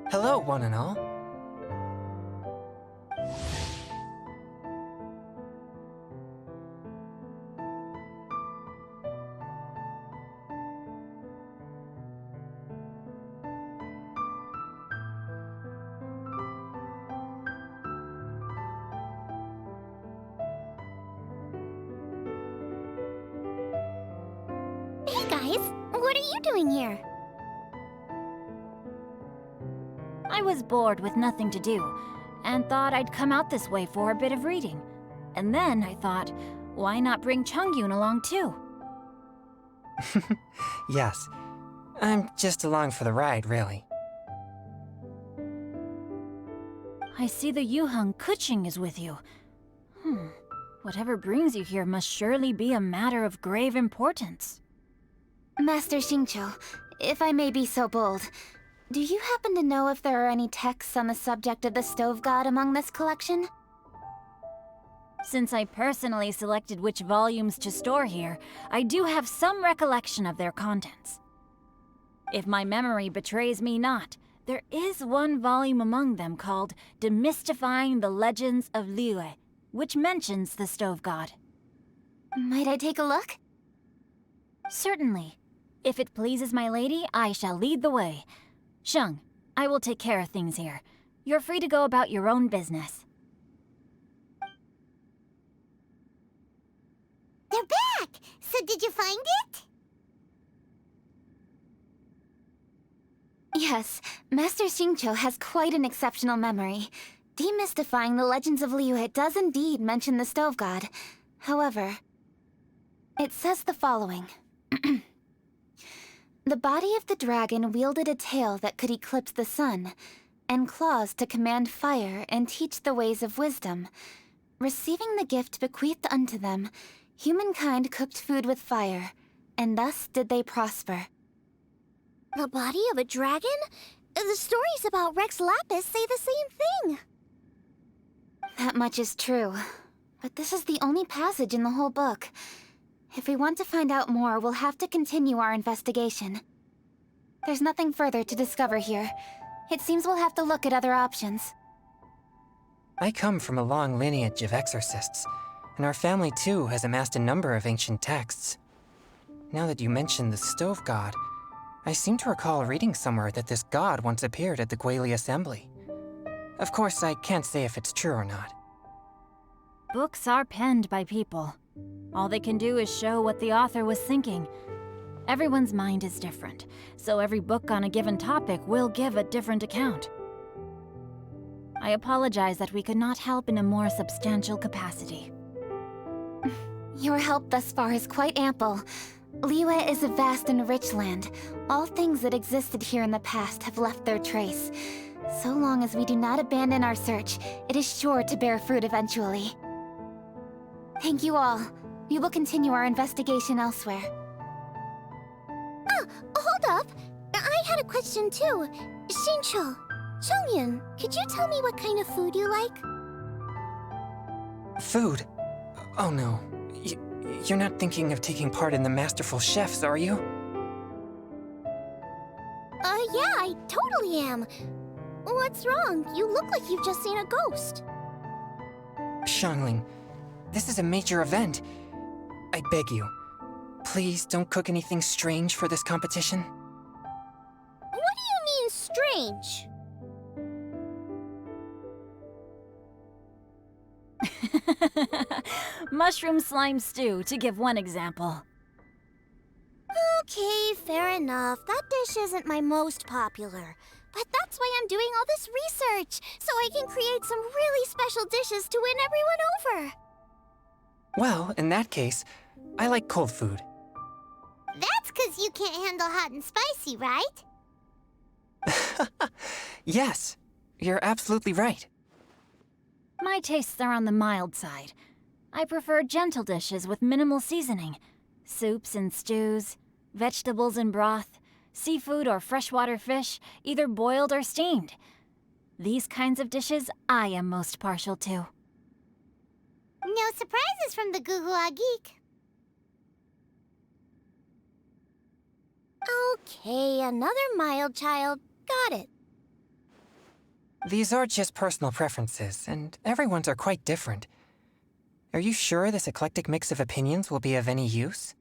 Hello, one and all. Hey guys, what are you doing here? I was bored with nothing to do, and thought I'd come out this way for a bit of reading. And then I thought, why not bring Chongyun along too? Yes, I'm just along for the ride, really. I see the Yuheng Kuching is with you. Whatever brings you here must surely be a matter of grave importance. Master Xingqiu, if I may be so bold, do you happen to know if there are any texts on the subject of the Stove God among this collection? Since I personally selected which volumes to store here, I do have some recollection of their contents. If my memory betrays me not, there is one volume among them called Demystifying the Legends of Liyue, which mentions the Stove God. Might I take a look? Certainly. If it pleases my lady, I shall lead the way. Sheng, I will take care of things here. You're free to go about your own business. They're back! So did you find it? Yes, Master Xingqiu has quite an exceptional memory. Demystifying the Legends of Liyue does indeed mention the Stove God. However, it says the following. The body of the dragon wielded a tail that could eclipse the sun, and claws to command fire and teach the ways of wisdom. Receiving the gift bequeathed unto them, humankind cooked food with fire, and thus did they prosper. The body of a dragon? The stories about Rex Lapis say the same thing. That much is true, but this is the only passage in the whole book. If we want to find out more, we'll have to continue our investigation. There's nothing further to discover here. It seems we'll have to look at other options. I come from a long lineage of exorcists, and our family too has amassed a number of ancient texts. Now that you mention the Stove God, I seem to recall reading somewhere that this god once appeared at the Guili Assembly. Of course, I can't say if it's true or not. Books are penned by people. All they can do is show what the author was thinking. Everyone's mind is different, so every book on a given topic will give a different account. I apologize that we could not help in a more substantial capacity. Your help thus far is quite ample. Liyue is a vast and rich land. All things that existed here in the past have left their trace. So long as we do not abandon our search, it is sure to bear fruit eventually. Thank you all. We will continue our investigation elsewhere. Ah, hold up! I had a question too. Shincho, Chongyun, could you tell me what kind of food you like? Food? Oh no. You're not thinking of taking part in the Masterful Chefs, are you? Yeah, I totally am. What's wrong? You look like you've just seen a ghost. Xiangling, this is a major event. I beg you, please don't cook anything strange for this competition. What do you mean, strange? Mushroom slime stew, to give one example. Okay, fair enough. That dish isn't my most popular. But that's why I'm doing all this research, so I can create some really special dishes to win everyone over. Well, in that case, I like cold food. That's 'cause you can't handle hot and spicy, right? Yes, you're absolutely right. My tastes are on the mild side. I prefer gentle dishes with minimal seasoning. Soups and stews, vegetables and broth, seafood or freshwater fish, either boiled or steamed. These kinds of dishes I am most partial to. No surprises from the Guhua Geek. Okay, another mild child. Got it. These are just personal preferences, and everyone's are quite different. Are you sure this eclectic mix of opinions will be of any use?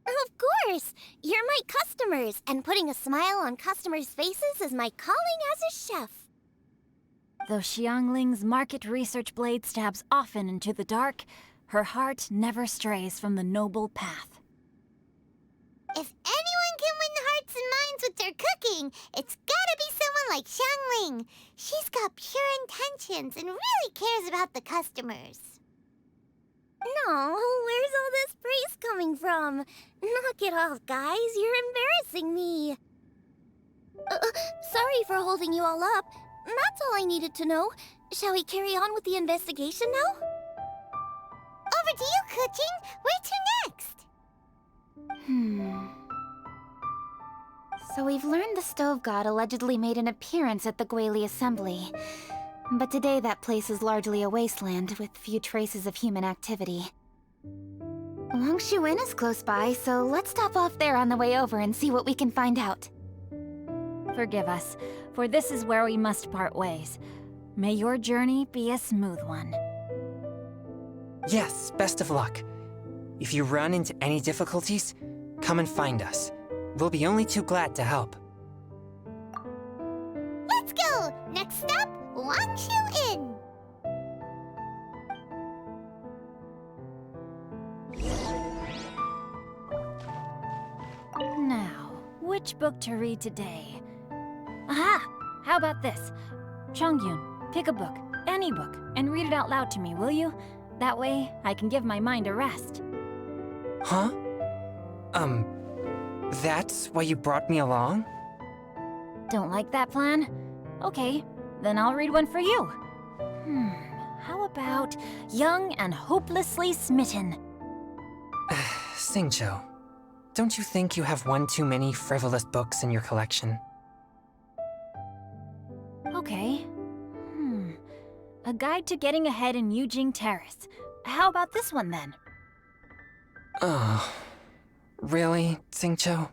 Of course! You're my customers, and putting a smile on customers' faces is my calling as a chef. Though Xiangling's market research blade stabs often into the dark, her heart never strays from the noble path. If anyone can win hearts and minds with their cooking, it's gotta be someone like Xiangling. She's got pure intentions and really cares about the customers. No, where's all this praise coming from? Knock it off, guys. You're embarrassing me. Sorry for holding you all up. That's all I needed to know. Shall we carry on with the investigation now? Over to you, Kuching. Where to next? So we've learned the Stove God allegedly made an appearance at the Guili Assembly. But today that place is largely a wasteland with few traces of human activity. Longshu Inn is close by, so let's stop off there on the way over and see what we can find out. Forgive us, for this is where we must part ways. May your journey be a smooth one. Yes, best of luck. If you run into any difficulties, come and find us. We'll be only too glad to help. Let's go! Next stop, Longshu Inn. Now, which book to read today? Aha! How about this? Chongyun, pick a book, any book, and read it out loud to me, will you? That way, I can give my mind a rest. Huh? That's why you brought me along? Don't like that plan? Okay, then I'll read one for you. How about Young and Hopelessly Smitten? Xingqiu, don't you think you have one too many frivolous books in your collection? Okay. A Guide to Getting Ahead in Yujing Terrace. How about this one then? Oh, really, Xingqiu?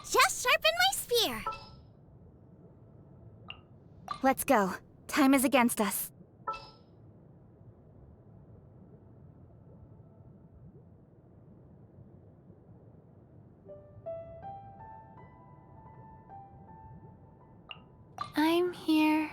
Just sharpen my spear. Let's go. Time is against us. I'm here.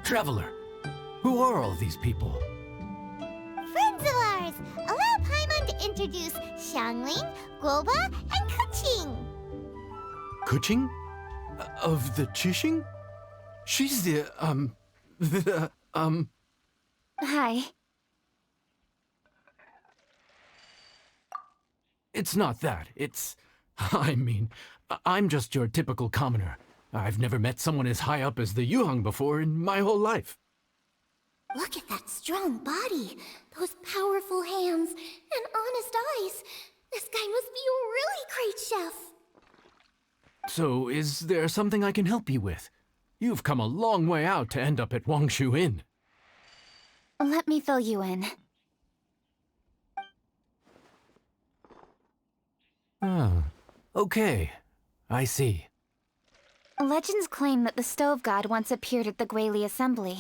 Traveler, who are all these people? Friends of ours! Allow Paimon to introduce Xiangling, Guoba, and Kuqing. Kuqing? Of the Chishing? She's Hi. It's not that. I'm just your typical commoner. I've never met someone as high up as the Yuheng before in my whole life. Look at that strong body, those powerful hands, and honest eyes. This guy must be a really great chef. So, is there something I can help you with? You've come a long way out to end up at Wangshu Inn. Let me fill you in. Okay, I see. Legends claim that the Stove God once appeared at the Guili Assembly.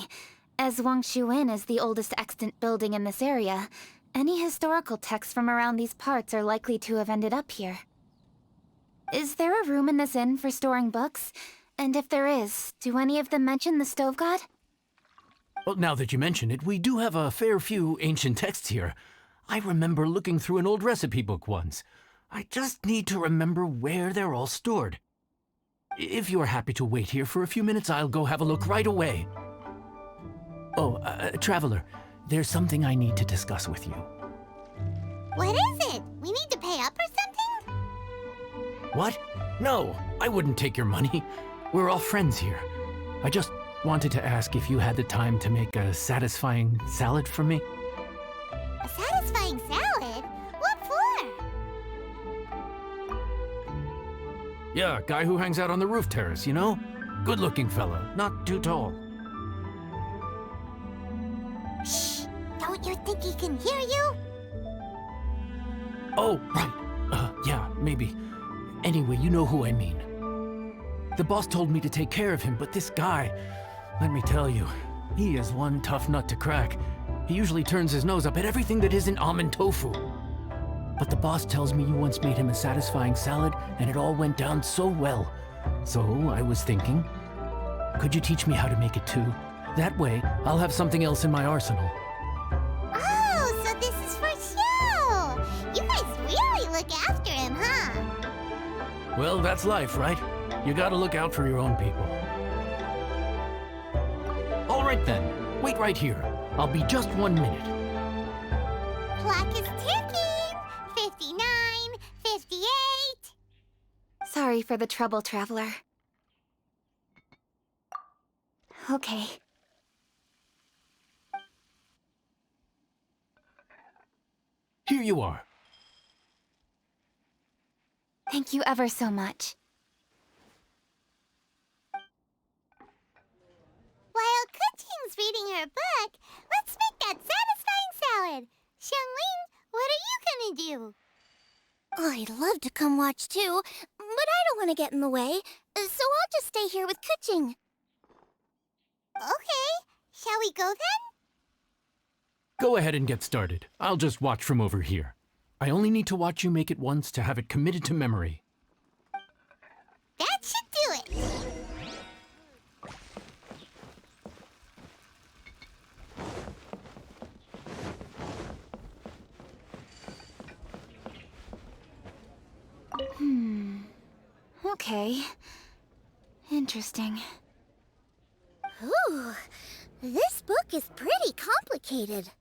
As Wang Shuin is the oldest extant building in this area, any historical texts from around these parts are likely to have ended up here. Is there a room in this inn for storing books? And if there is, do any of them mention the Stove God? Well, now that you mention it, we do have a fair few ancient texts here. I remember looking through an old recipe book once. I just need to remember where they're all stored. If you're happy to wait here for a few minutes, I'll go have a look right away. Oh, Traveler, there's something I need to discuss with you. What is it? We need to pay up or something? What? No, I wouldn't take your money. We're all friends here. I just wanted to ask if you had the time to make a satisfying salad for me. A satisfying salad? What for? Yeah, guy who hangs out on the roof terrace, you know? Good-looking fella, not too tall. Shh! Don't you think he can hear you? Oh, right. Yeah, maybe. Anyway, you know who I mean. The boss told me to take care of him, but this guy, let me tell you, he is one tough nut to crack. He usually turns his nose up at everything that isn't almond tofu. But the boss tells me you once made him a satisfying salad, and it all went down so well. So I was thinking, could you teach me how to make it too? That way, I'll have something else in my arsenal. Oh, so this is for show! You guys really look after him, huh? Well, that's life, right? You gotta look out for your own people. All right then, wait right here. I'll be just 1 minute. Clock is ticking! 59, 58... Sorry for the trouble, Traveler. Okay. Here you are. Thank you ever so much. While Kuching's reading her book, let's make that satisfying salad. Xiangling, what are you gonna do? I'd love to come watch too, but I don't want to get in the way, so I'll just stay here with Kuching. Okay, shall we go then? Go ahead and get started. I'll just watch from over here. I only need to watch you make it once to have it committed to memory. That should do it. Okay. Interesting. Ooh, this book is pretty complicated.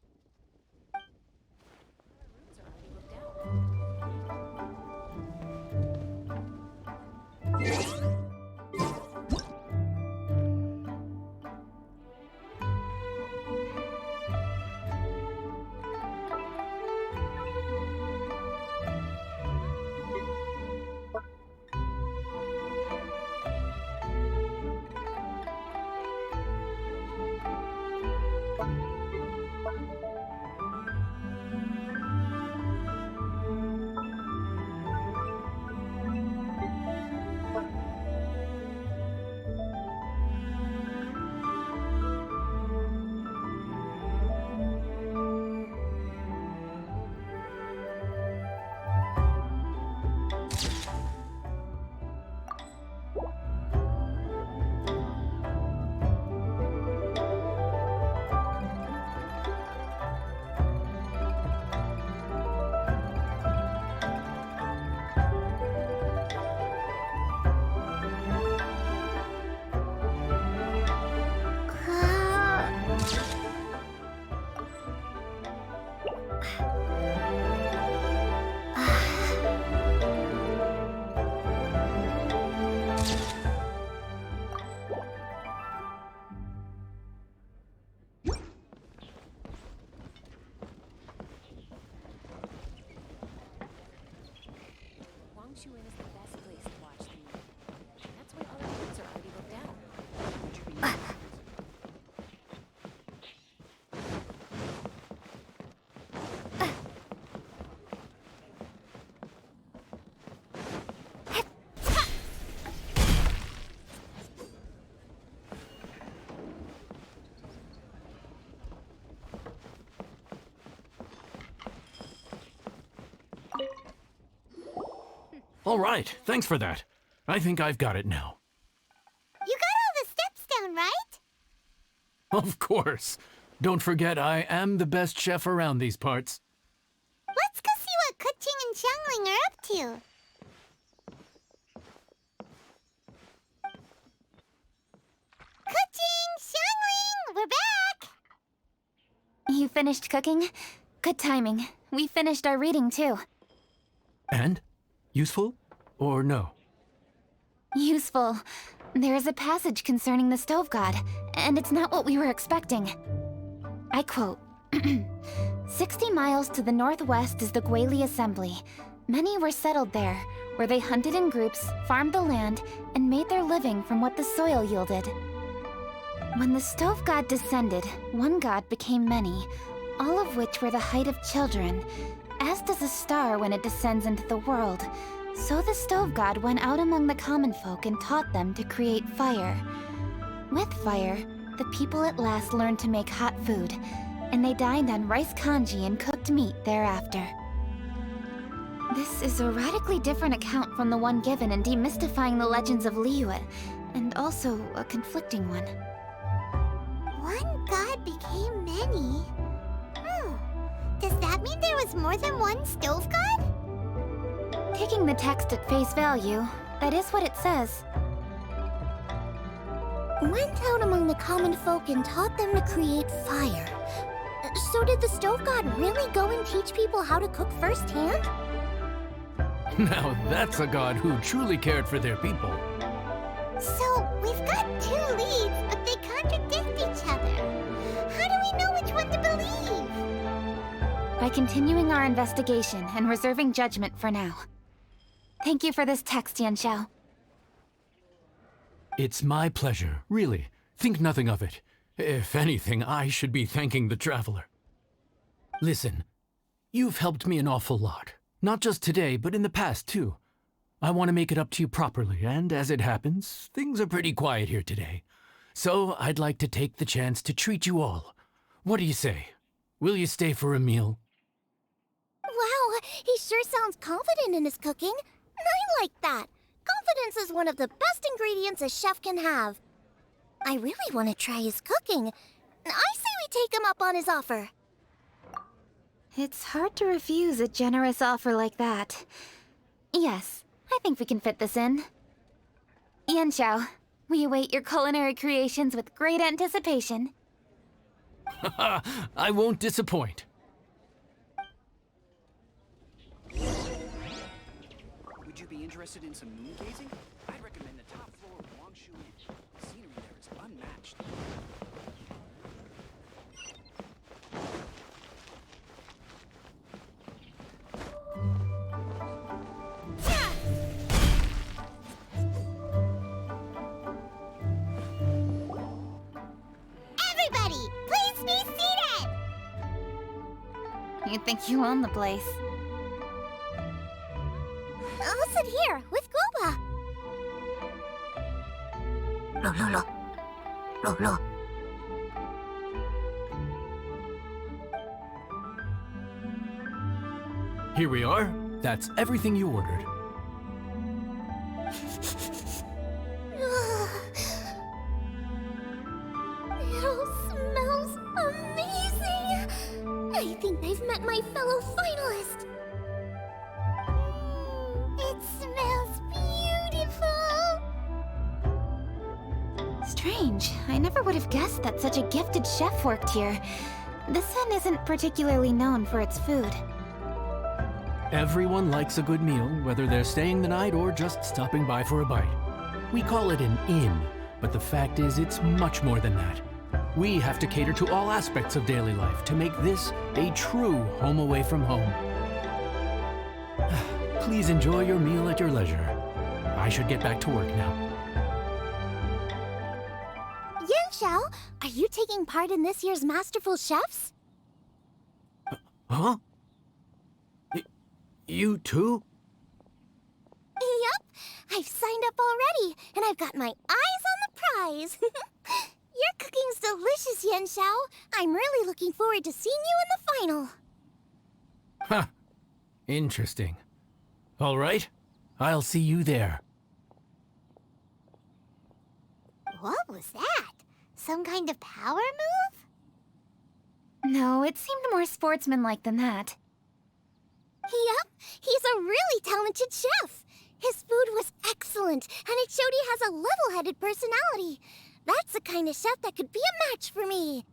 All right, thanks for that. I think I've got it now. You got all the steps down, right? Of course. Don't forget, I am the best chef around these parts. Let's go see what Kuching and Xiangling are up to. Kuching! Xiangling! We're back! You finished cooking? Good timing. We finished our reading, too. And? Useful? Or no? Useful. There is a passage concerning the stove god, and it's not what we were expecting. I quote, 60 miles to the northwest is the Guili Assembly. Many were settled there, where they hunted in groups, farmed the land, and made their living from what the soil yielded. When the stove god descended, one god became many, all of which were the height of children. As does a star when it descends into the world, so the stove god went out among the common folk and taught them to create fire. With fire, the people at last learned to make hot food, and they dined on rice congee and cooked meat thereafter. This is a radically different account from the one given in Demystifying the Legends of Liyue, and also a conflicting one. One god became many? Does that mean there was more than one stove god? Taking the text at face value, that is what it says. Went out among the common folk and taught them to create fire. So did the stove god really go and teach people how to cook firsthand? Now that's a god who truly cared for their people. So, we've got two leads, but they contradict each other. How do we know which one to believe? By continuing our investigation and reserving judgment for now. Thank you for this text, Yanxiao. It's my pleasure, really. Think nothing of it. If anything, I should be thanking the traveler. Listen, you've helped me an awful lot. Not just today, but in the past, too. I want to make it up to you properly, and as it happens, things are pretty quiet here today. So I'd like to take the chance to treat you all. What do you say? Will you stay for a meal? Wow, he sure sounds confident in his cooking. I like that. Confidence is one of the best ingredients a chef can have. I really want to try his cooking. I say we take him up on his offer. It's hard to refuse a generous offer like that. Yes, I think we can fit this in. Yanxiao, we await your culinary creations with great anticipation. I won't disappoint. Would you be interested in some moon gazing? I'd recommend the top floor of Wangshu Inn. The scenery there is unmatched. Everybody, please be seated! You think you own the place. I'll sit here with Guoba. Lo. Here we are. That's everything you ordered. It all smells amazing. I think I've met my fellow finalist. It smells beautiful! Strange. I never would have guessed that such a gifted chef worked here. This inn isn't particularly known for its food. Everyone likes a good meal, whether they're staying the night or just stopping by for a bite. We call it an inn, but the fact is it's much more than that. We have to cater to all aspects of daily life to make this a true home away from home. Please enjoy your meal at your leisure. I should get back to work now. Yanxiao, are you taking part in this year's Masterful Chefs? Huh? You too? Yup, I've signed up already, and I've got my eyes on the prize. Your cooking's delicious, Yanxiao. I'm really looking forward to seeing you in the final. Huh. Interesting. All right. I'll see you there. What was that? Some kind of power move? No, it seemed more sportsmanlike than that. Yep, he's a really talented chef. His food was excellent, and it showed he has a level-headed personality. That's the kind of chef that could be a match for me.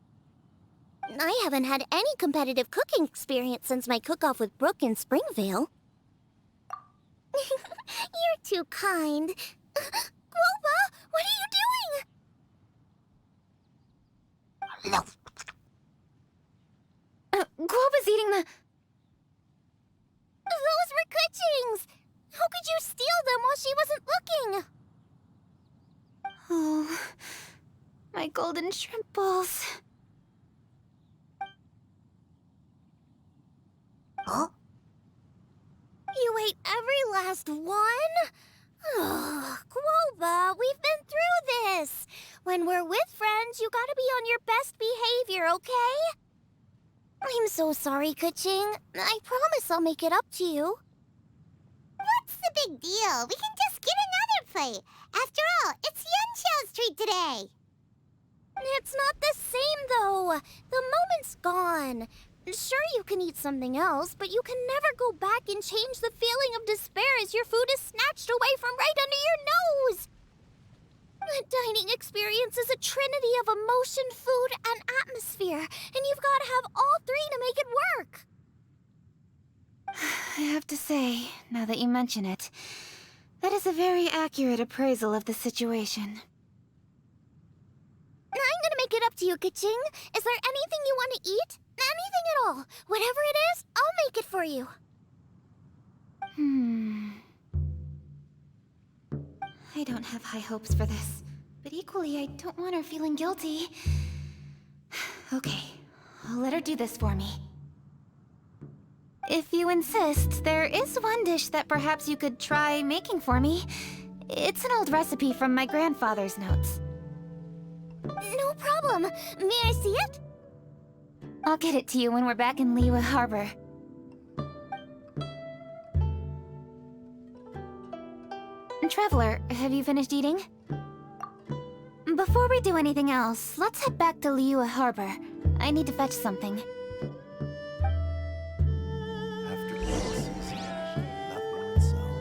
I haven't had any competitive cooking experience since my cook-off with Brooke in Springvale. You're too kind. Guoba, what are you doing? No. Guoba's eating the... Those were Kuching's! How could you steal them while she wasn't looking? Oh, my golden shrimp balls. Huh? You ate every last one? Ugh, Guoba, we've been through this. When we're with friends, you gotta be on your best behavior, okay? I'm so sorry, Kuching. I promise I'll make it up to you. What's the big deal? We can just get another plate. After all, it's Yunxiao's treat today. It's not the same, though. The moment's gone. Sure, you can eat something else, but you can never go back and change the feeling of despair as your food is snatched away from right under your nose. The dining experience is a trinity of emotion, food, and atmosphere, and you've got to have all three to make it work. I have to say, now that you mention it, that is a very accurate appraisal of the situation. I'm gonna make it up to you, Kuching. Is there anything you want to eat? Anything at all. Whatever it is, I'll make it for you. I don't have high hopes for this, but equally I don't want her feeling guilty. Okay, I'll let her do this for me. If you insist, there is one dish that perhaps you could try making for me. It's an old recipe from my grandfather's notes. No problem. May I see it? I'll get it to you when we're back in Liyue Harbor. Traveler, have you finished eating? Before we do anything else, let's head back to Liyue Harbor. I need to fetch something. After all season, that won't sell.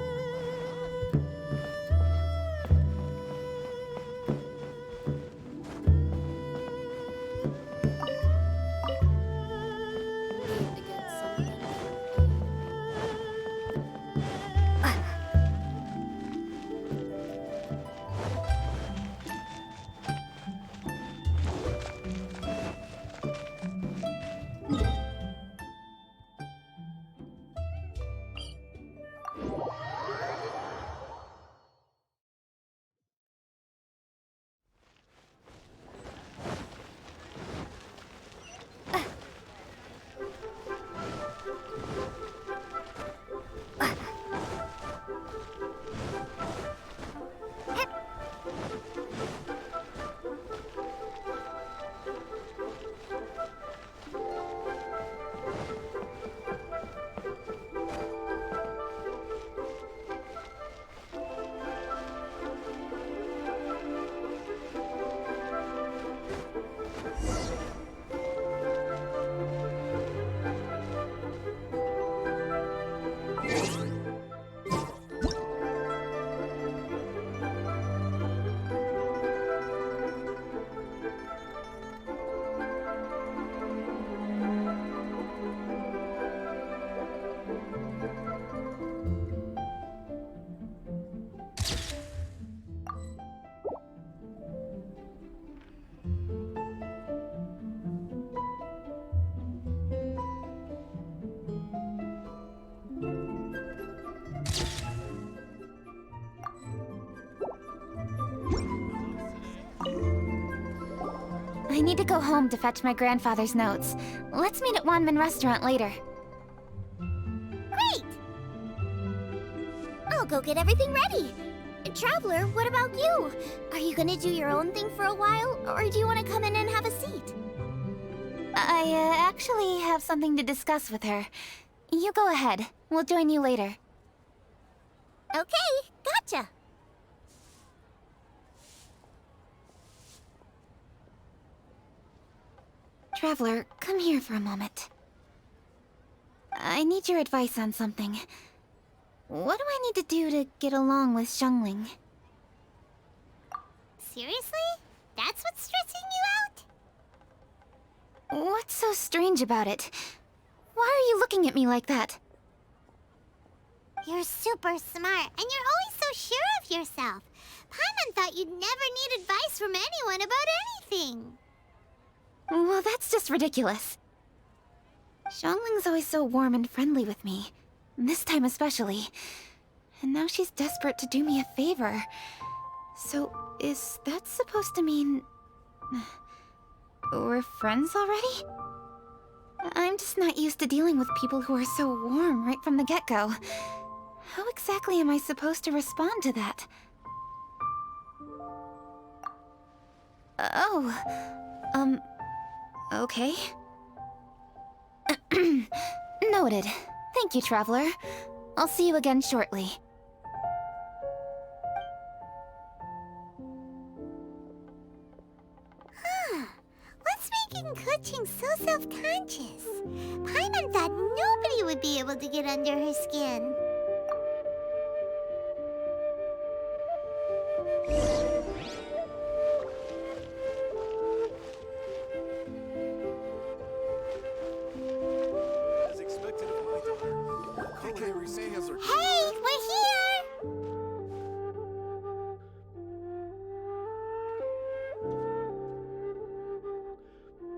I need to go home to fetch my grandfather's notes. Let's meet at Wanman Restaurant later. Great! I'll go get everything ready. Traveler, what about you? Are you gonna do your own thing for a while, or do you want to come in and have a seat? I actually have something to discuss with her. You go ahead. We'll join you later. Okay, gotcha. Traveler, come here for a moment. I need your advice on something. What do I need to do to get along with Xiangling? Seriously? That's what's stressing you out? What's so strange about it? Why are you looking at me like that? You're super smart, and you're always so sure of yourself. Paimon thought you'd never need advice from anyone about anything. Well, that's just ridiculous. Xiangling's always so warm and friendly with me. This time especially. And now she's desperate to do me a favor. So, is that supposed to mean... we're friends already? I'm just not used to dealing with people who are so warm right from the get-go. How exactly am I supposed to respond to that? Okay. Noted. Thank you, Traveler. I'll see you again shortly. Huh. What's making Kuching so self-conscious? Paimon thought nobody would be able to get under her skin. As expected of my daughter. Hey, we're here!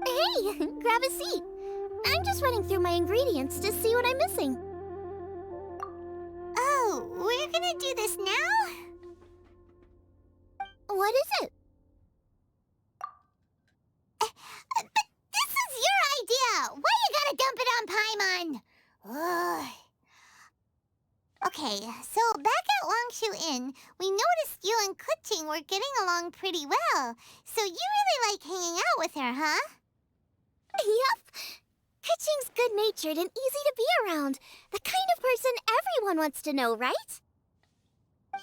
Hey, grab a seat. I'm just running through my ingredients to see what I'm missing. Oh, we're gonna do this now? What is it? But this is your idea! Why you gotta dump it on Paimon? Ugh. Okay, so back at Longshu Inn, we noticed you and Kuching were getting along pretty well. So you really like hanging out with her, huh? Yup. Kuching's good-natured and easy to be around. The kind of person everyone wants to know, right?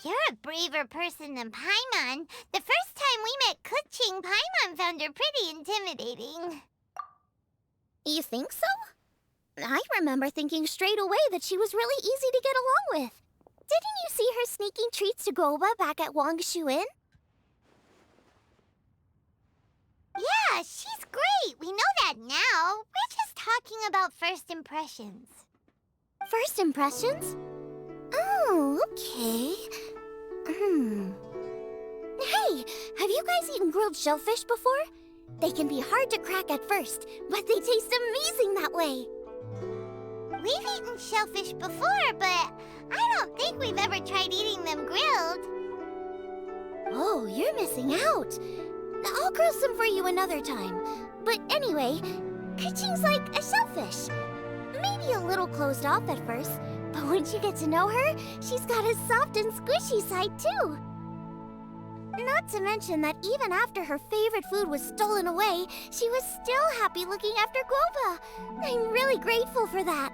You're a braver person than Paimon. The first time we met Kuching, Paimon found her pretty intimidating. You think so? I remember thinking straight away that she was really easy to get along with. Didn't you see her sneaking treats to Goba back at Wangshu Inn? Yeah, she's great. We know that now. We're just talking about first impressions. First impressions? Oh, okay. Hey, have you guys eaten grilled shellfish before? They can be hard to crack at first, but they taste amazing that way. We've eaten shellfish before, but I don't think we've ever tried eating them grilled. Oh, you're missing out. I'll grill some for you another time. But anyway, Kuching's like a shellfish. Maybe a little closed off at first, but once you get to know her, she's got a soft and squishy side too. Not to mention that even after her favorite food was stolen away, she was still happy looking after Guoba. I'm really grateful for that.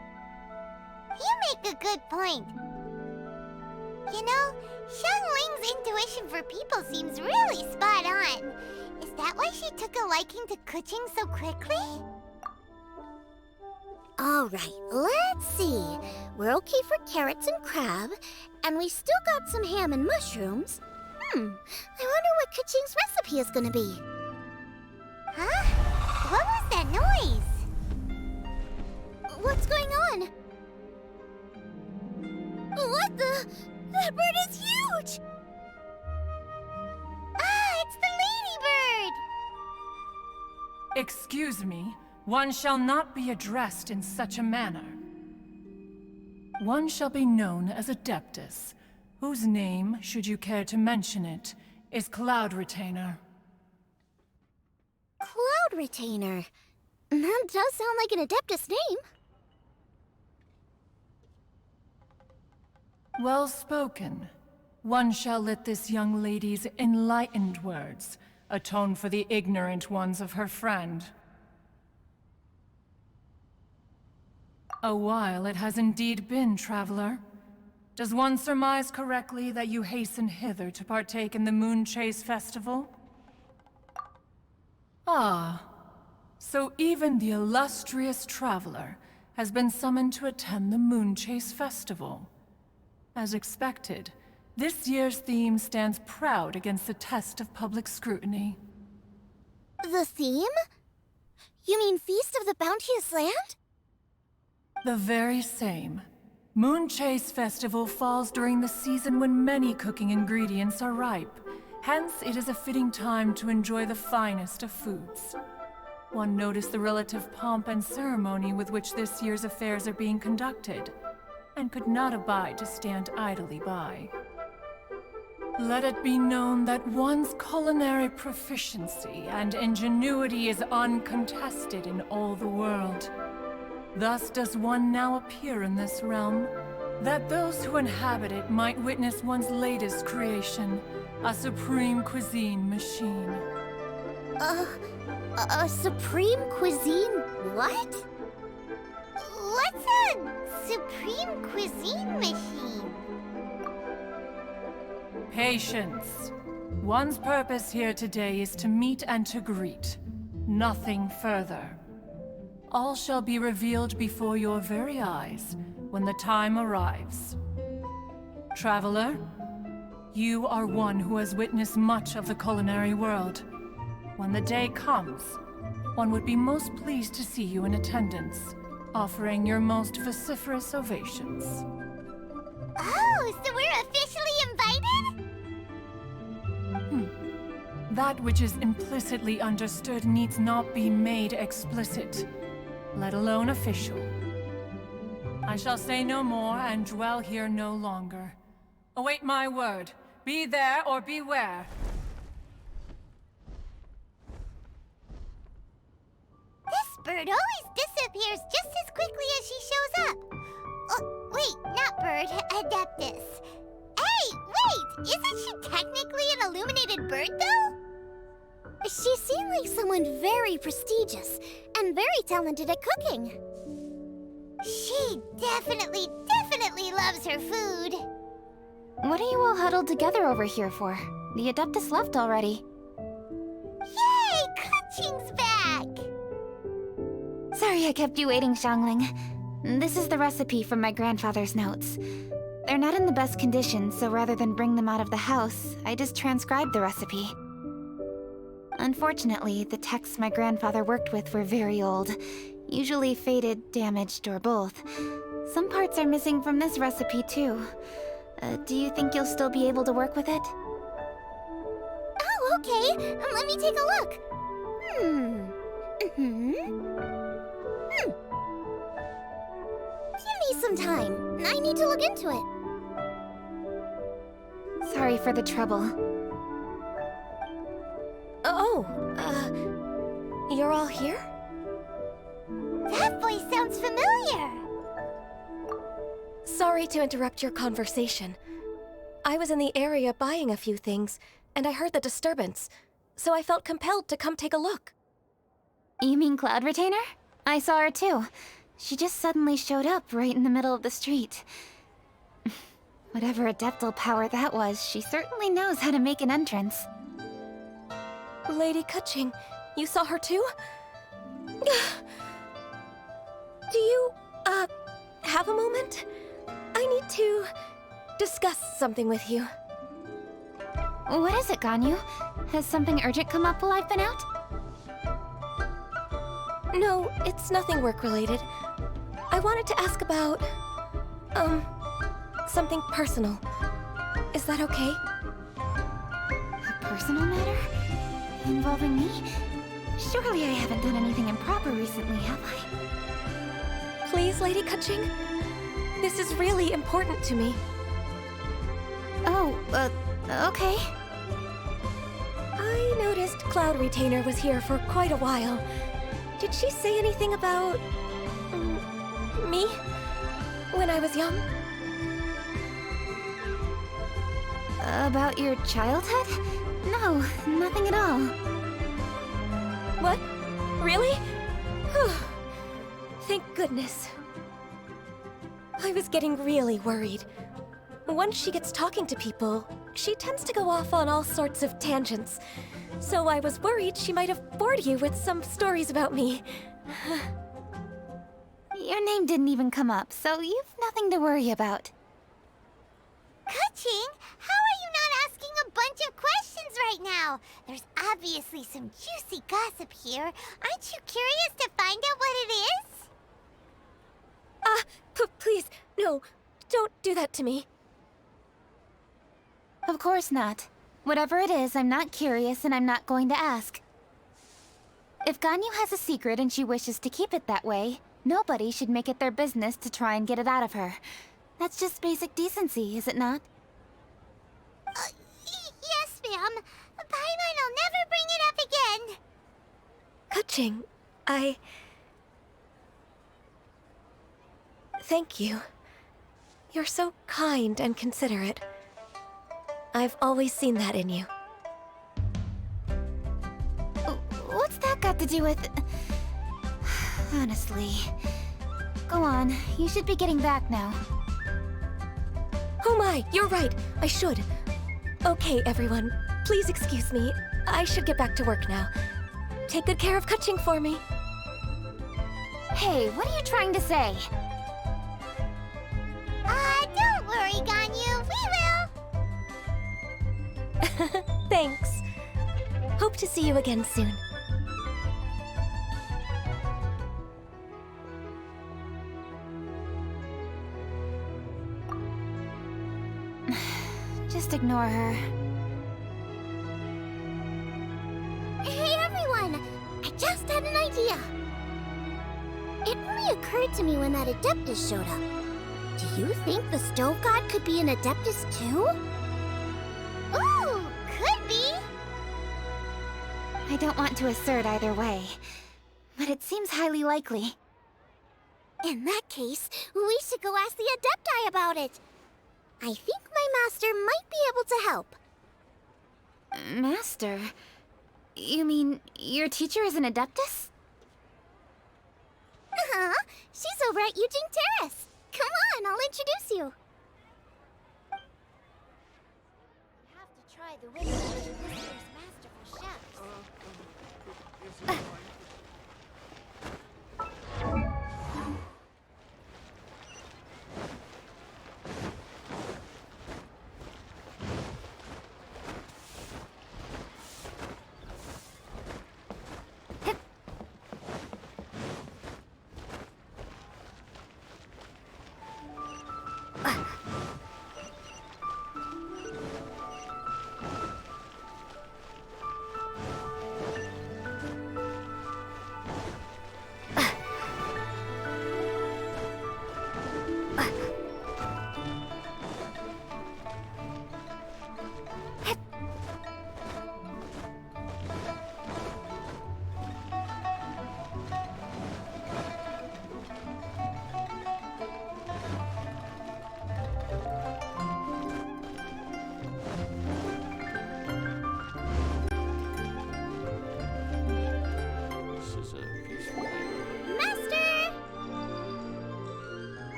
You make a good point. You know, Xiangling's intuition for people seems really spot on. Is that why she took a liking to Kuching so quickly? Alright, let's see. We're okay for carrots and crab, and we still got some ham and mushrooms. I wonder what Kuching's recipe is gonna be. Huh? What was that noise? What's going on? What the? That bird is huge! Ah, it's the ladybird! Excuse me, one shall not be addressed in such a manner. One shall be known as Adeptus, whose name, should you care to mention it, is Cloud Retainer. Cloud Retainer? That does sound like an Adeptus name. Well spoken. One shall let this young lady's enlightened words atone for the ignorant ones of her friend. A while it has indeed been, traveler. Does one surmise correctly that you hasten hither to partake in the Moon Chase Festival? Ah, so even the illustrious traveler has been summoned to attend the Moon Chase Festival. As expected, this year's theme stands proud against the test of public scrutiny. The theme? You mean Feast of the Bounteous Land? The very same. Moon Chase Festival falls during the season when many cooking ingredients are ripe. Hence, it is a fitting time to enjoy the finest of foods. One noticed the relative pomp and ceremony with which this year's affairs are being conducted, and could not abide to stand idly by. Let it be known that one's culinary proficiency and ingenuity is uncontested in all the world. Thus does one now appear in this realm, that those who inhabit it might witness one's latest creation, a supreme cuisine machine. A supreme cuisine what? What's a supreme cuisine machine? Patience. One's purpose here today is to meet and to greet. Nothing further. All shall be revealed before your very eyes when the time arrives. Traveler, you are one who has witnessed much of the culinary world. When the day comes, one would be most pleased to see you in attendance, offering your most vociferous ovations. Oh, so we're officially invited? That which is implicitly understood needs not be made explicit, let alone official. I shall say no more and dwell here no longer. Await my word. Be there or beware. This bird always disappears just as quickly as she shows up. Oh, wait, not bird, Adeptus. Hey, wait! Isn't she technically an illuminated bird, though? She seemed like someone very prestigious and very talented at cooking. She definitely loves her food. What are you all huddled together over here for? The Adeptus left already. Yay! Kaching's back! Sorry I kept you waiting, Xiangling. This is the recipe from my grandfather's notes. They're not in the best condition, so rather than bring them out of the house, I just transcribed the recipe. Unfortunately, the texts my grandfather worked with were very old, usually faded, damaged, or both. Some parts are missing from this recipe, too. Do you think you'll still be able to work with it? Oh, okay. Let me take a look. Give me some time. I need to look into it. Sorry for the trouble. You're all here? That voice sounds familiar. Sorry to interrupt your conversation. I was in the area buying a few things, and I heard the disturbance, so I felt compelled to come take a look. You mean Cloud Retainer? I saw her too. She just suddenly showed up right in the middle of the street. Whatever adeptal power that was, she certainly knows how to make an entrance. Lady Kaching, you saw her too? Do you, have a moment? I need to discuss something with you. What is it, Ganyu? Has something urgent come up while I've been out? No, it's nothing work-related. I wanted to ask about, something personal. Is that okay? A personal matter? Involving me? Surely I haven't done anything improper recently, have I? Please, Lady Kaching? This is really important to me. Oh, okay. I noticed Cloud Retainer was here for quite a while. Did she say anything about... me? When I was young? About your childhood? No, nothing at all. What? Really? Whew. Thank goodness. I was getting really worried. once she gets talking to people, she tends to go off on all sorts of tangents. So I was worried she might have bored you with some stories about me. Your name didn't even come up, so you've nothing to worry about. Ka-ching, how are you not asking a bunch of questions right now? There's obviously some juicy gossip here. Aren't you curious to find out what it is? Please, no, don't do that to me. Of course not. Whatever it is, I'm not curious and I'm not going to ask. If Ganyu has a secret and she wishes to keep it that way, nobody should make it their business to try and get it out of her. That's just basic decency, is it not? Yes, ma'am. Paimon will never bring it up again. Ka-ching, Thank you. You're so kind and considerate. I've always seen that in you. What's that got to do with... Honestly. Go on, you should be getting back now. Oh my, you're right. I should. Okay, everyone. Please excuse me. I should get back to work now. Take good care of Ka-ching for me. Hey, what are you trying to say? Don't worry, Ganyu. We will. Thanks. Hope to see you again soon. Just ignore her. Hey everyone! I just had an idea. It only occurred to me when that Adeptus showed up. Do you think the Stove God could be an Adeptus too? Ooh, could be. I don't want to assert either way, but it seems highly likely. In that case, we should go ask the Adepti about it. I think my master might be able to help. Master? You mean your teacher is an Adeptus? Uh-huh. She's over at Yujing Terrace. Come on, I'll introduce you. You have to try the recipe of this year's masterful chefs.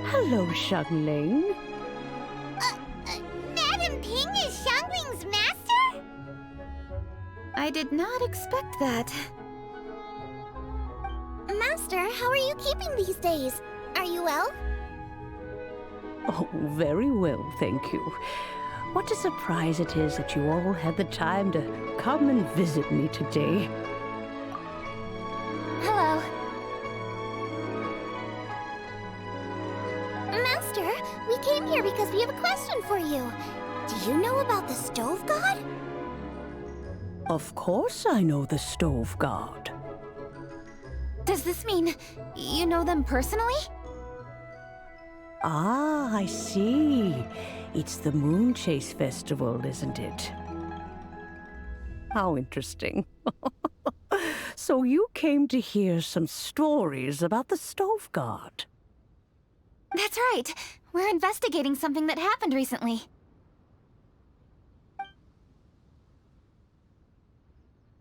Hello, Xiangling. Madam Ping is Xiangling's master? I did not expect that. Master, how are you keeping these days? Are you well? Oh, very well, thank you. What a surprise it is that you all had the time to come and visit me today. Hello. Master, we came here because we have a question for you. Do you know about the Stove God? Of course I know the Stove God. Does this mean you know them personally? Ah, I see. It's the Moon Chase Festival, isn't it? How interesting. So you came to hear some stories about the Stove God. That's right. We're investigating something that happened recently.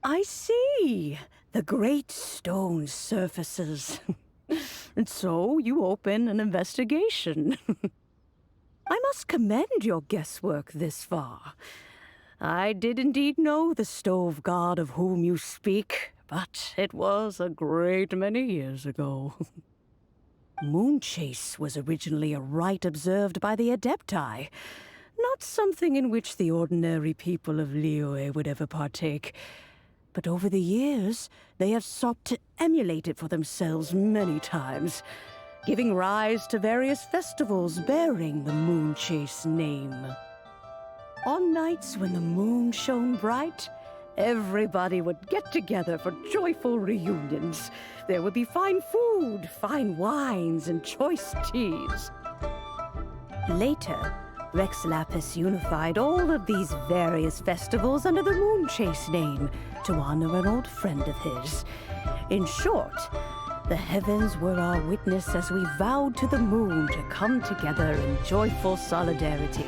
I see. The great stone surfaces. And so you open an investigation. I must commend your guesswork this far. I did indeed know the stove god of whom you speak, but it was a great many years ago. Moonchase was originally a rite observed by the Adepti, not something in which the ordinary people of Liyue would ever partake. But over the years, they have sought to emulate it for themselves many times, giving rise to various festivals bearing the Moonchase name. On nights when the moon shone bright, everybody would get together for joyful reunions. There would be fine food, fine wines, and choice teas. Later, Rex Lapis unified all of these various festivals under the Moonchase name to honor an old friend of his. In short, the heavens were our witness as we vowed to the moon to come together in joyful solidarity,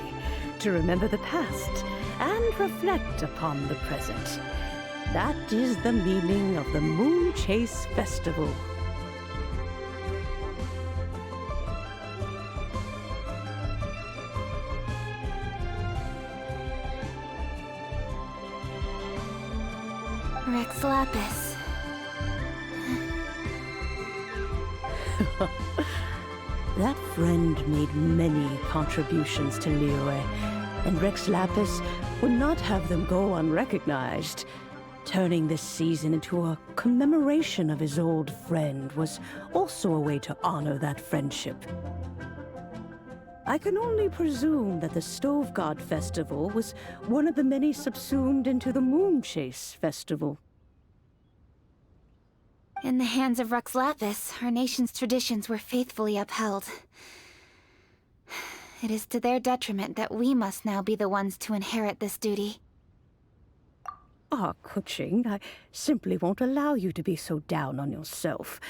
to remember the past and reflect upon the present. That is the meaning of the Moonchase Festival. Rex Lapis. That friend made many contributions to Liyue, and Rex Lapis would not have them go unrecognized. Turning this season into a commemoration of his old friend was also a way to honor that friendship. I can only presume that the Stove God Festival was one of the many subsumed into the Moonchase Festival. In the hands of Rex Lapis, our nation's traditions were faithfully upheld. It is to their detriment that we must now be the ones to inherit this duty. Ah, Kuching, I simply won't allow you to be so down on yourself.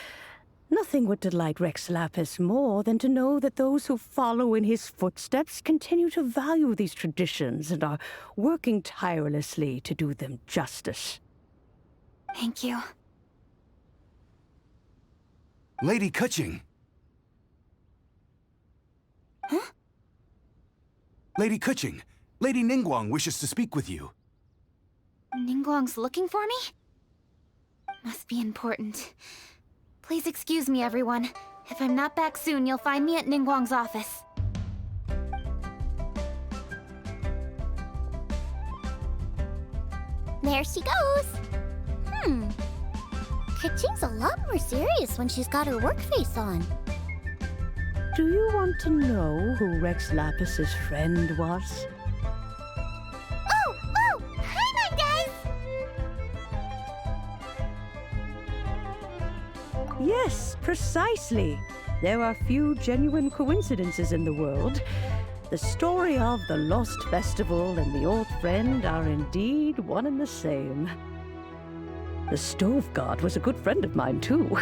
Nothing would delight Rex Lapis more than to know that those who follow in his footsteps continue to value these traditions and are working tirelessly to do them justice. Thank you. Lady Kuching! Huh? Lady Kuching, Lady Ningguang wishes to speak with you. Ningguang's looking for me? Must be important. Please excuse me, everyone. If I'm not back soon, you'll find me at Ningguang's office. There she goes. Kuching's a lot more serious when she's got her work face on. Do you want to know who Rex Lapis's friend was? Oh! Hi, my guys! Yes, precisely. There are few genuine coincidences in the world. The story of the Lost Festival and the old friend are indeed one and the same. The Stove God was a good friend of mine, too.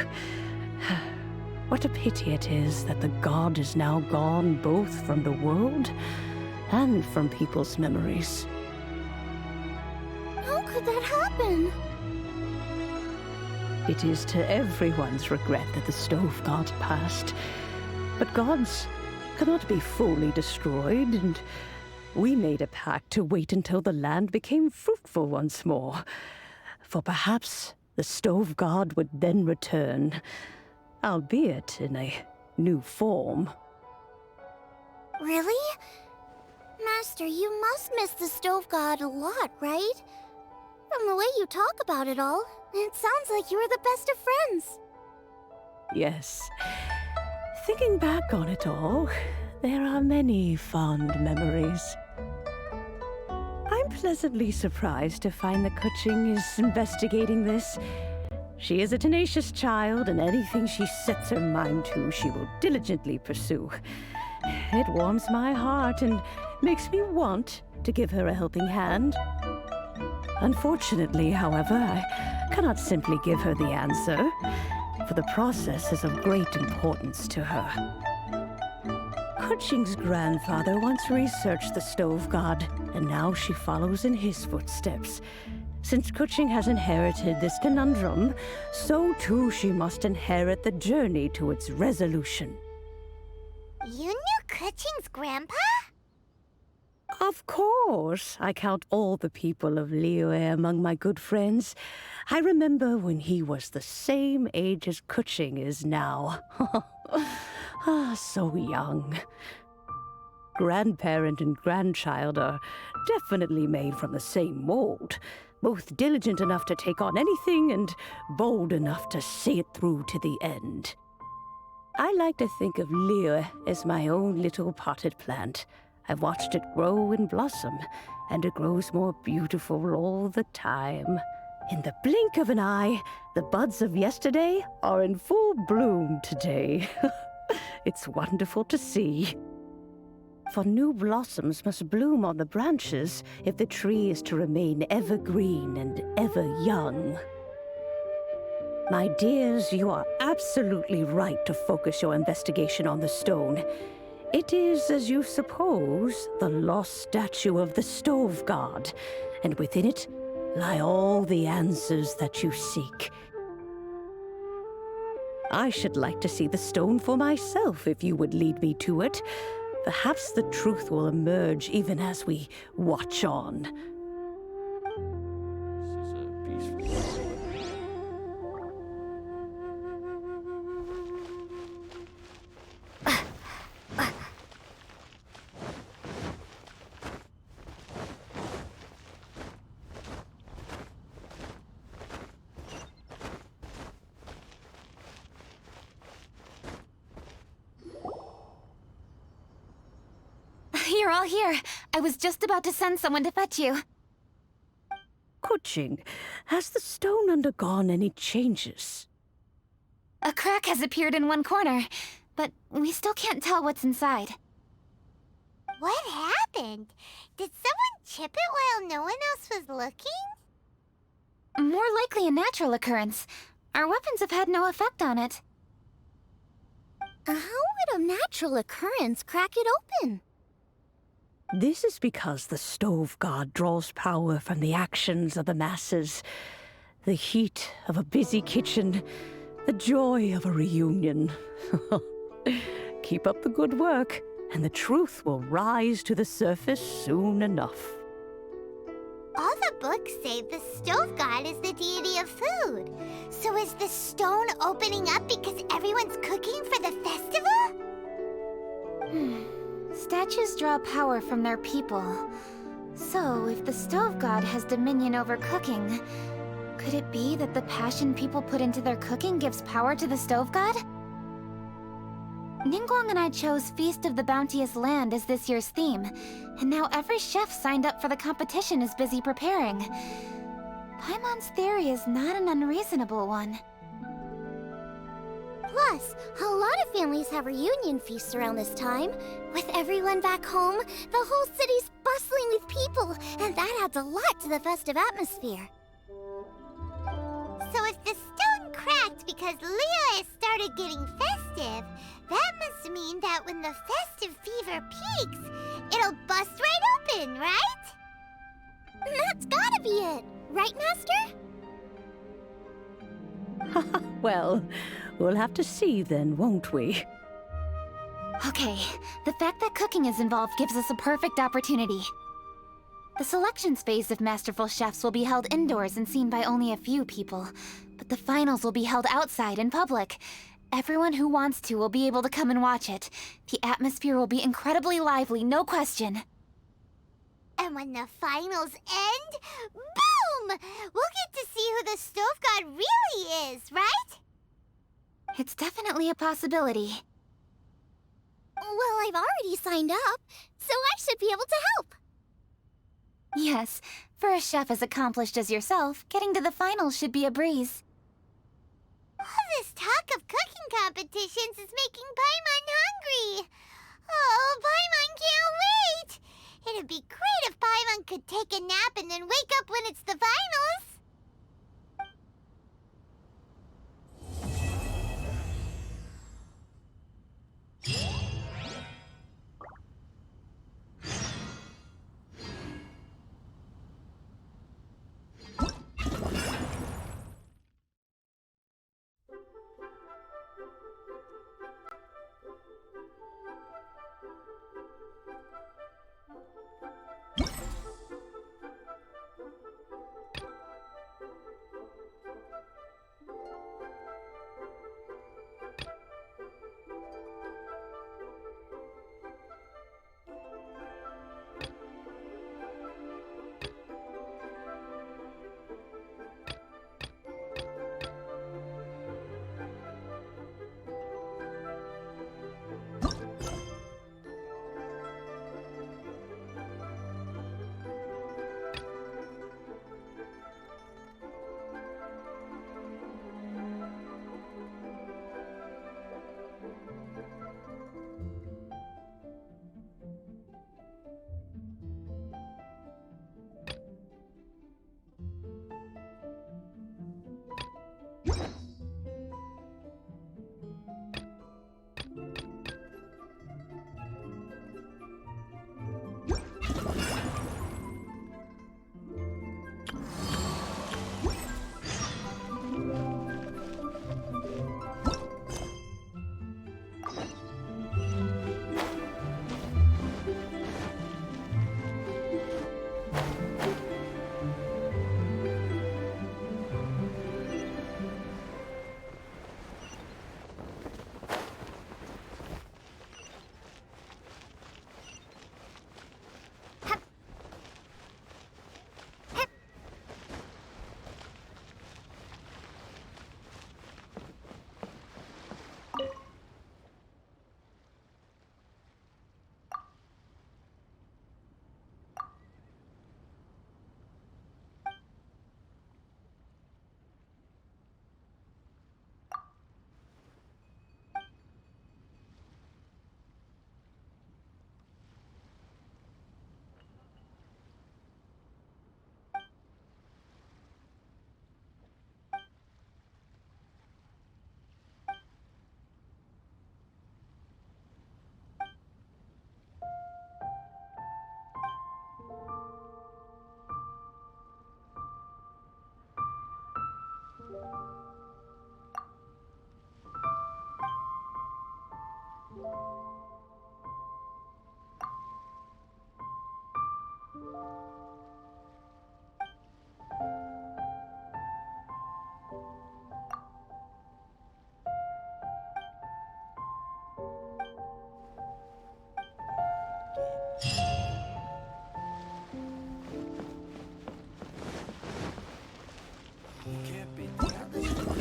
What a pity it is that the god is now gone both from the world and from people's memories. How could that happen? It is to everyone's regret that the Stove God passed. But gods cannot be fully destroyed, and we made a pact to wait until the land became fruitful once more. For perhaps the Stove God would then return, albeit in a new form. Really? Master, you must miss the Stove God a lot, right? From the way you talk about it all, it sounds like you were the best of friends. Yes. Thinking back on it all, there are many fond memories. I'm pleasantly surprised to find that Kuching is investigating this. She is a tenacious child, and anything she sets her mind to, she will diligently pursue. It warms my heart and makes me want to give her a helping hand. Unfortunately, however, I cannot simply give her the answer, for the process is of great importance to her. Kuching's grandfather once researched the stove god, and now she follows in his footsteps. Since Kuching has inherited this conundrum, so too she must inherit the journey to its resolution. You knew Kuching's grandpa? Of course. I count all the people of Liyue among my good friends. I remember when he was the same age as Kuching is now. So young. Grandparent and grandchild are definitely made from the same mold. Both diligent enough to take on anything and bold enough to see it through to the end. I like to think of Liyue as my own little potted plant. I've watched it grow and blossom, and it grows more beautiful all the time. In the blink of an eye, the buds of yesterday are in full bloom today. It's wonderful to see. For new blossoms must bloom on the branches if the tree is to remain evergreen and ever young. My dears, you are absolutely right to focus your investigation on the stone. It is, as you suppose, the lost statue of the stove god, and within it lie all the answers that you seek. I should like to see the stone for myself if you would lead me to it. Perhaps the truth will emerge even as we watch on. You're all here. I was just about to send someone to fetch you. Kuching, has the stone undergone any changes? A crack has appeared in one corner, but we still can't tell what's inside. What happened? Did someone chip it while no one else was looking? More likely a natural occurrence. Our weapons have had no effect on it. How would a natural occurrence crack it open? This is because the stove god draws power from the actions of the masses. The heat of a busy kitchen, the joy of a reunion. Keep up the good work, and the truth will rise to the surface soon enough. All the books say the stove god is the deity of food. So is the stone opening up because everyone's cooking for the festival? Statues draw power from their people. So, if the stove god has dominion over cooking, could it be that the passion people put into their cooking gives power to the stove god? Ningguang and I chose Feast of the Bounteous Land as this year's theme, and now every chef signed up for the competition is busy preparing. Paimon's theory is not an unreasonable one. Plus, a lot of families have reunion feasts around this time. With everyone back home, the whole city's bustling with people, and that adds a lot to the festive atmosphere. So if the stone cracked because Liyue started getting festive, that must mean that when the festive fever peaks, it'll bust right open, right? That's gotta be it, right, Master? Well, we'll have to see then, won't we? Okay, the fact that cooking is involved gives us a perfect opportunity. The selections phase of Masterful Chefs will be held indoors and seen by only a few people, but the finals will be held outside in public. Everyone who wants to will be able to come and watch it. The atmosphere will be incredibly lively, no question. And when the finals end, boom! We'll get to see who the stove god really is, right? It's definitely a possibility. Well, I've already signed up, so I should be able to help. Yes, for a chef as accomplished as yourself, getting to the finals should be a breeze. All this talk of cooking competitions is making Paimon hungry. Oh, Paimon can't wait! It'd be great if Paimon could take a nap and then wake up when it's the finals. Can't beat the atmosphere.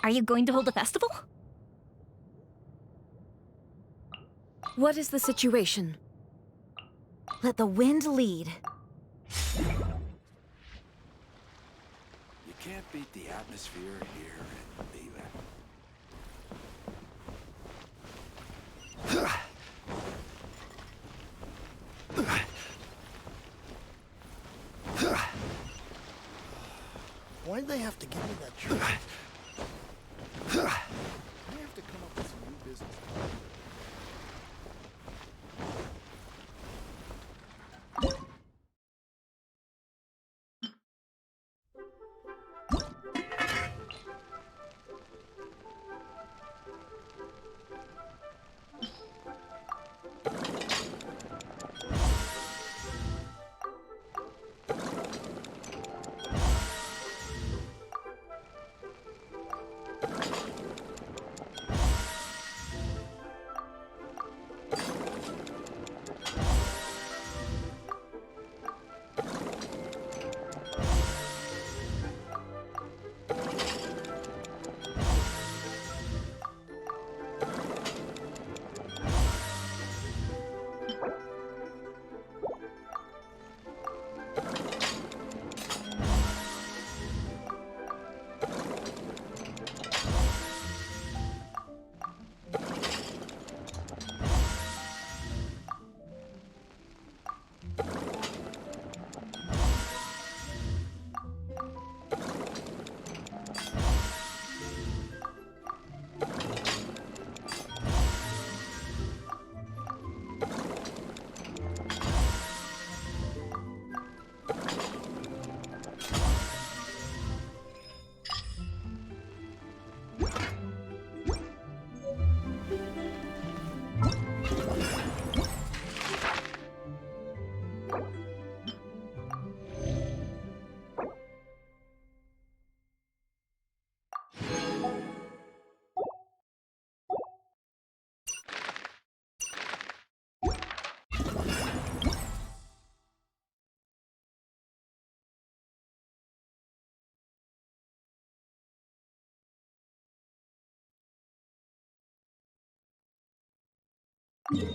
Are you going to hold a festival? What is the situation? Let the wind lead. You can't beat the atmosphere here in Leland. Why'd they have to give me that trick? They have to come up with some new business. Why'd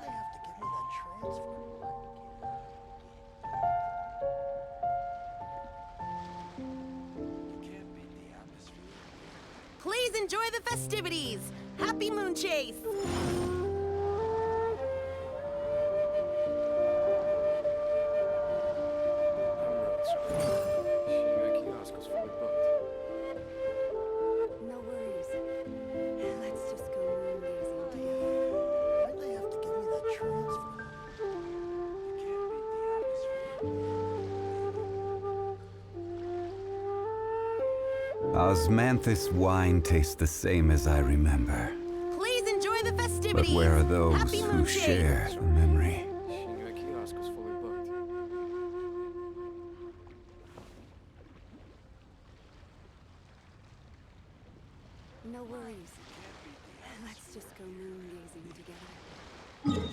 they have to give me that transfer Please enjoy the festivities! Happy Moon Chase! No worries. Let's just go moon gazing together. Why'd they have to give me that transfer? Osmanthus wine tastes the same as I remember. Please enjoy the But festivities! where are those Happy who Moon Chase! share the memory? No worries. Let's just go moon gazing together.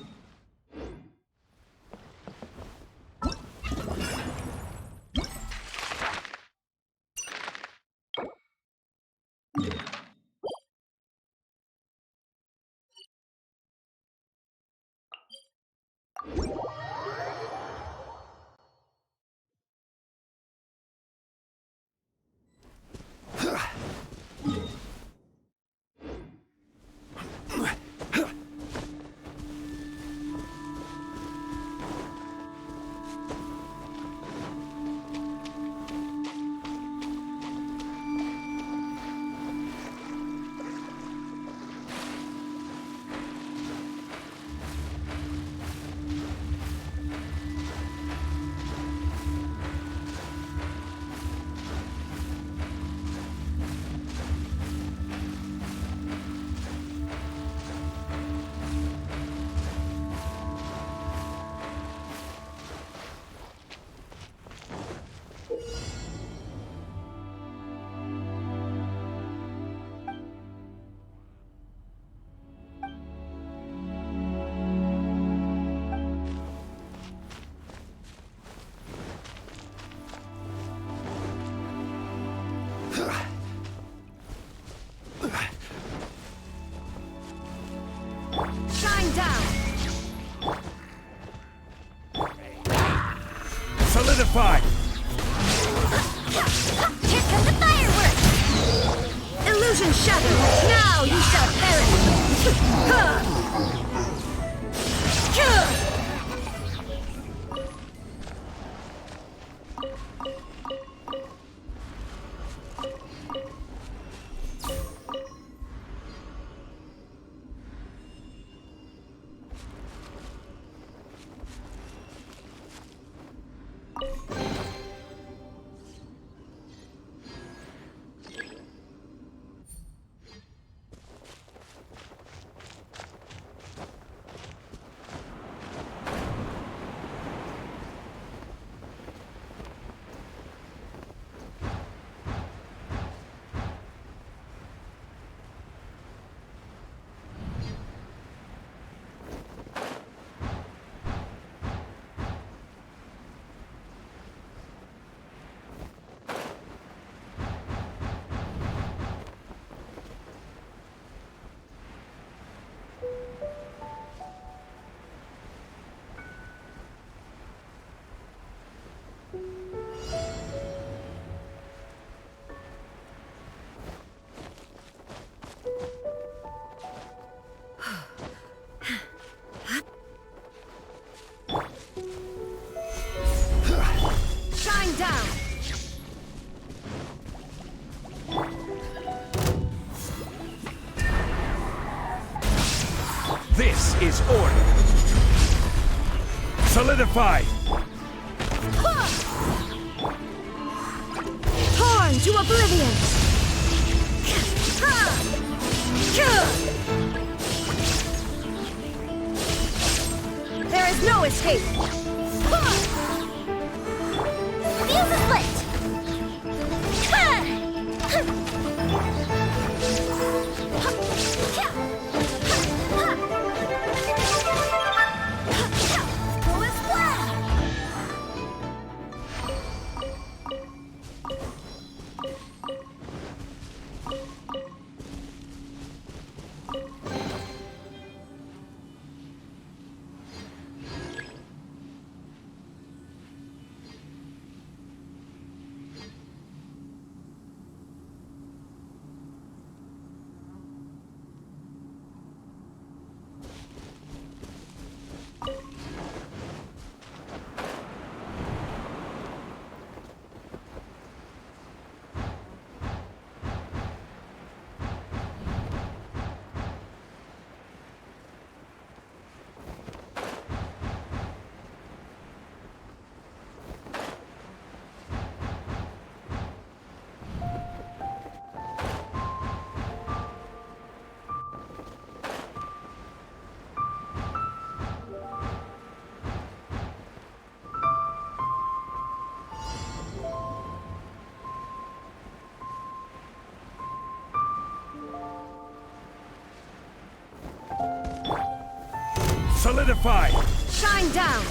Shine down! Solidify! Here come the fireworks! Illusion shattered! Now you shall perish! This is order. Solidify! Torn to oblivion! There is no escape! Fuse is lit! Solidify! Shine down!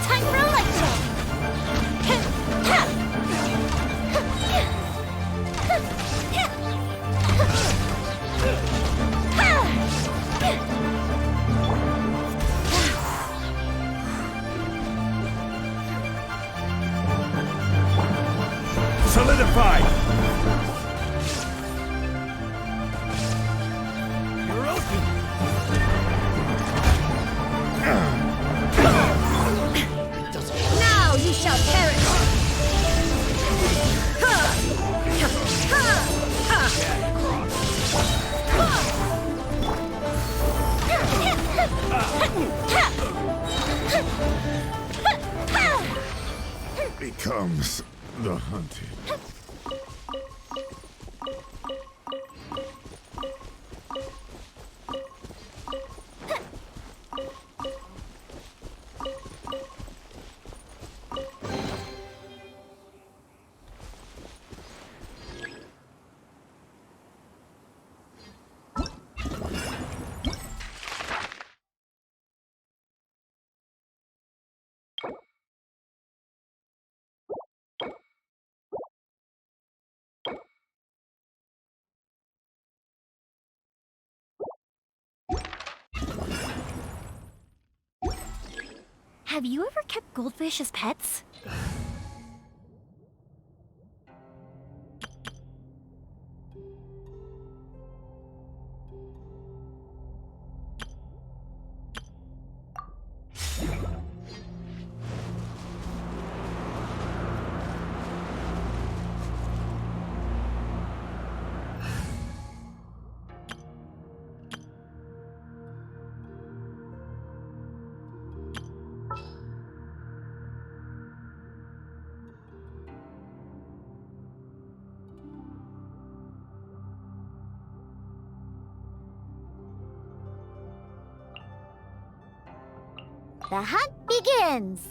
Time for a light show! Solidify! You're open! Now you shall perish! Becomes the hunted. Have you ever kept goldfish as pets? The hunt begins!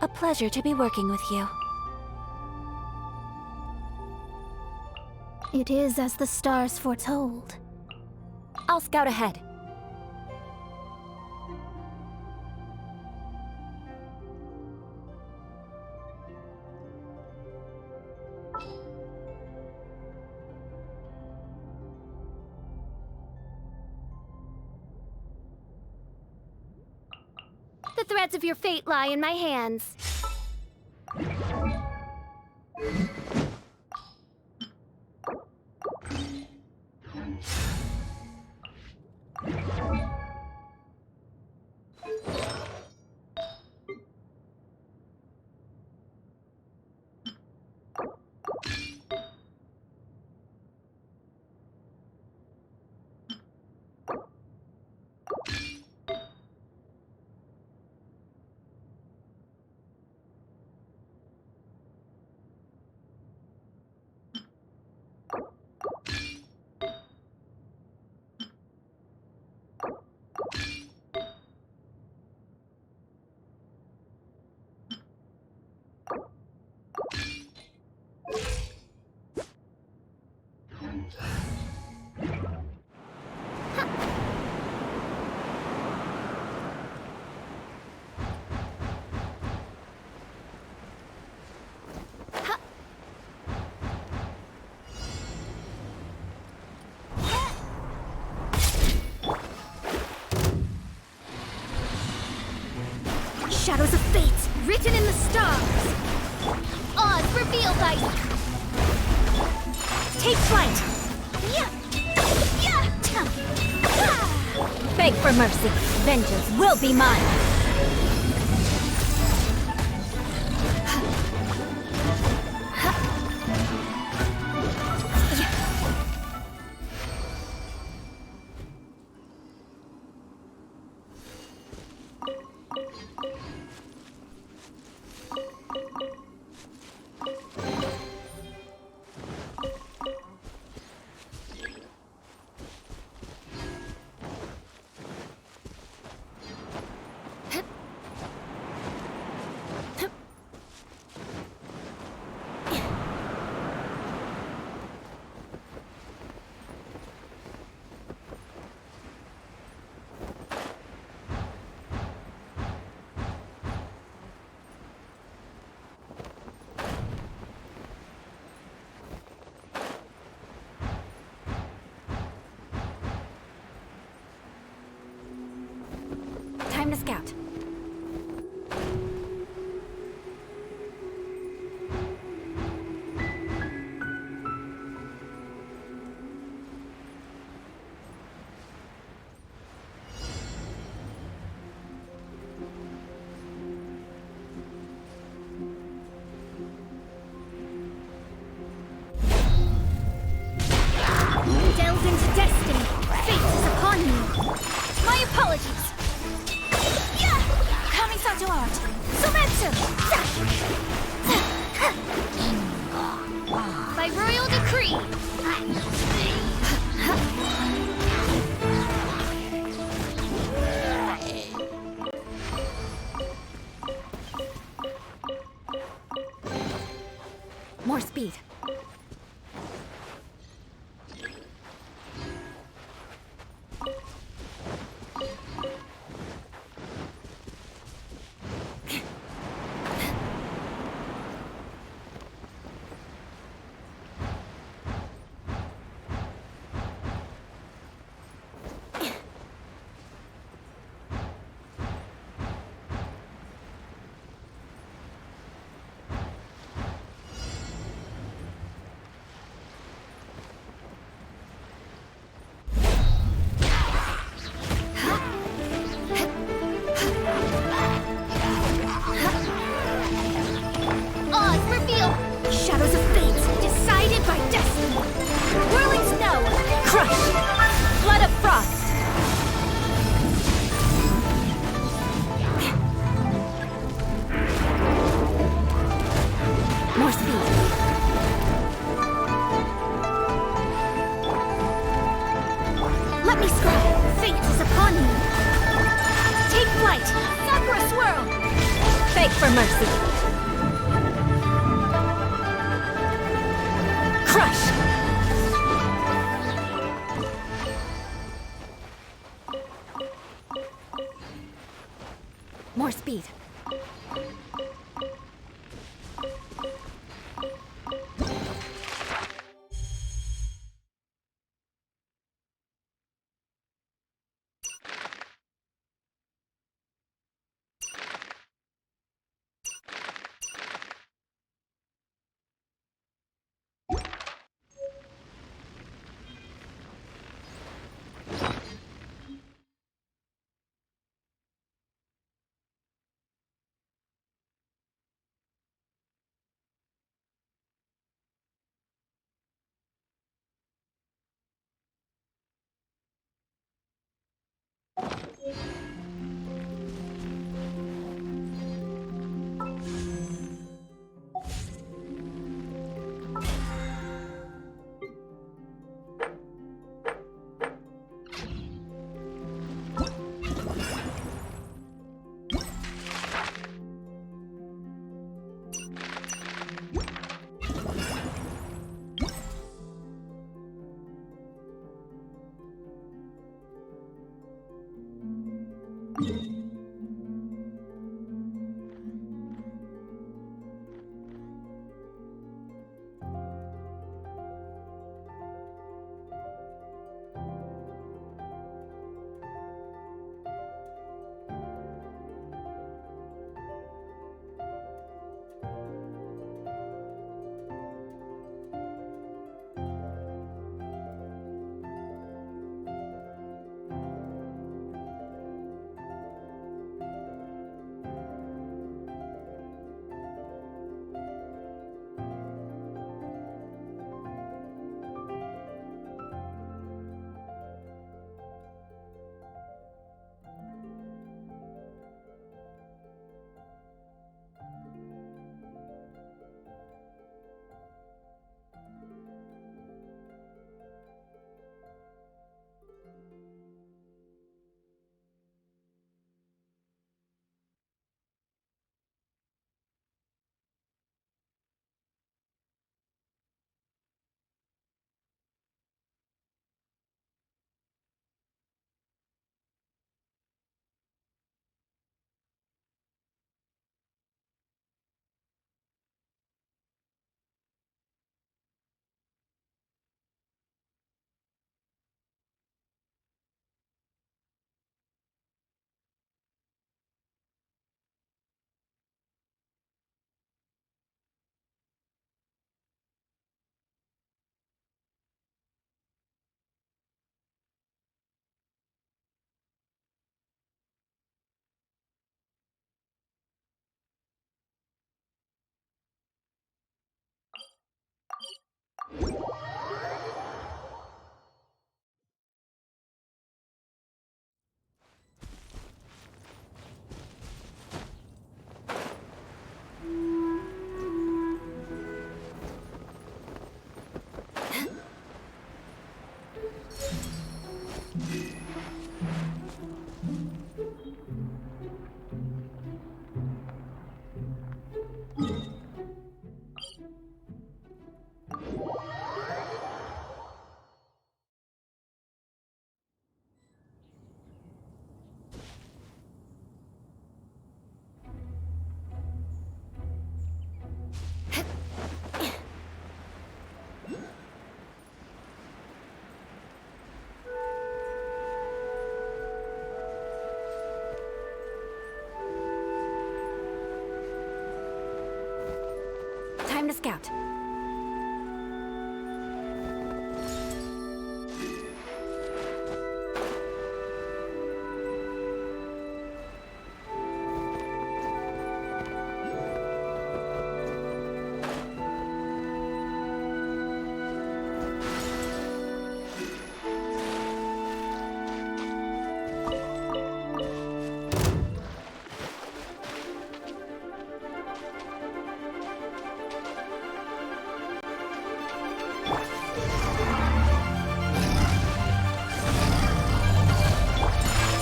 A pleasure to be working with you. It is as the stars foretold. I'll scout ahead. The threads of your fate lie in my hands. Shadows of fate, written in the stars. Odds revealed by... Take flight. Beg for mercy. Vengeance will be mine. Time to scout. Delve into destiny. Fate is upon you. My apologies. Kamisato art. Sumetsu. By royal decree. More speed. Shadows of fate, decided by destiny. Whirling snow, Crush! Flood of frost! More speed. Let me scry. Fate is upon you. Take flight. Sakura swirl. Beg for mercy. Crush! More speed. scout.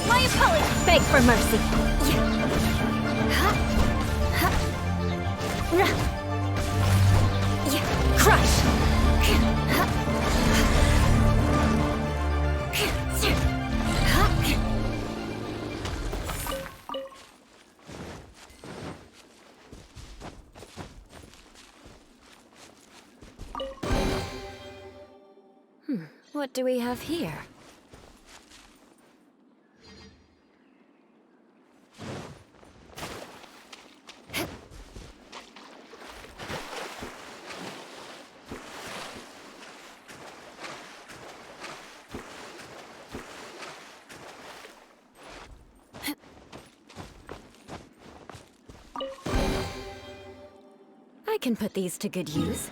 My apologies! Beg for mercy. Crush! What do we have here? I can put these to good use.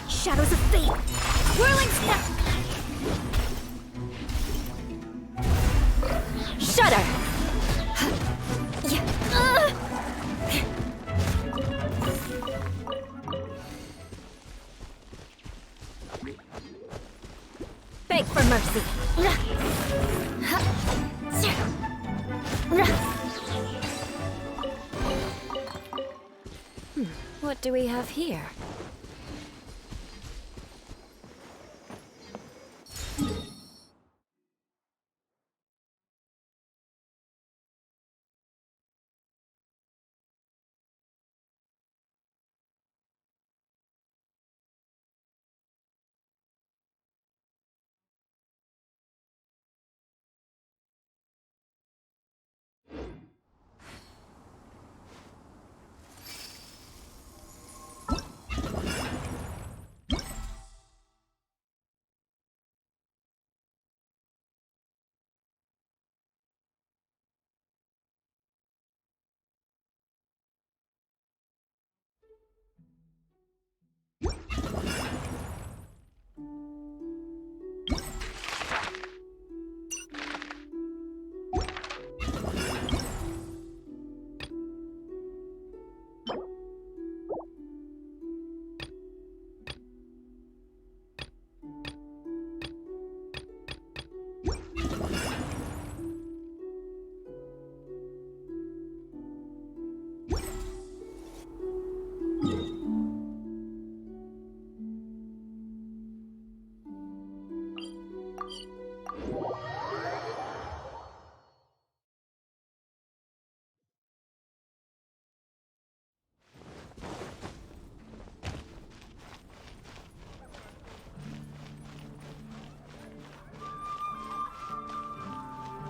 Shadows of fate! Whirling snap! Shudder! Beg for mercy. What do we have here?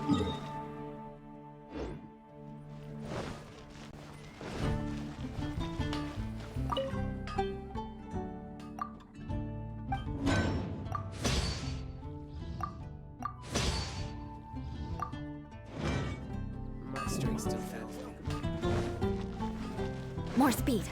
My strength still fails me. More speed.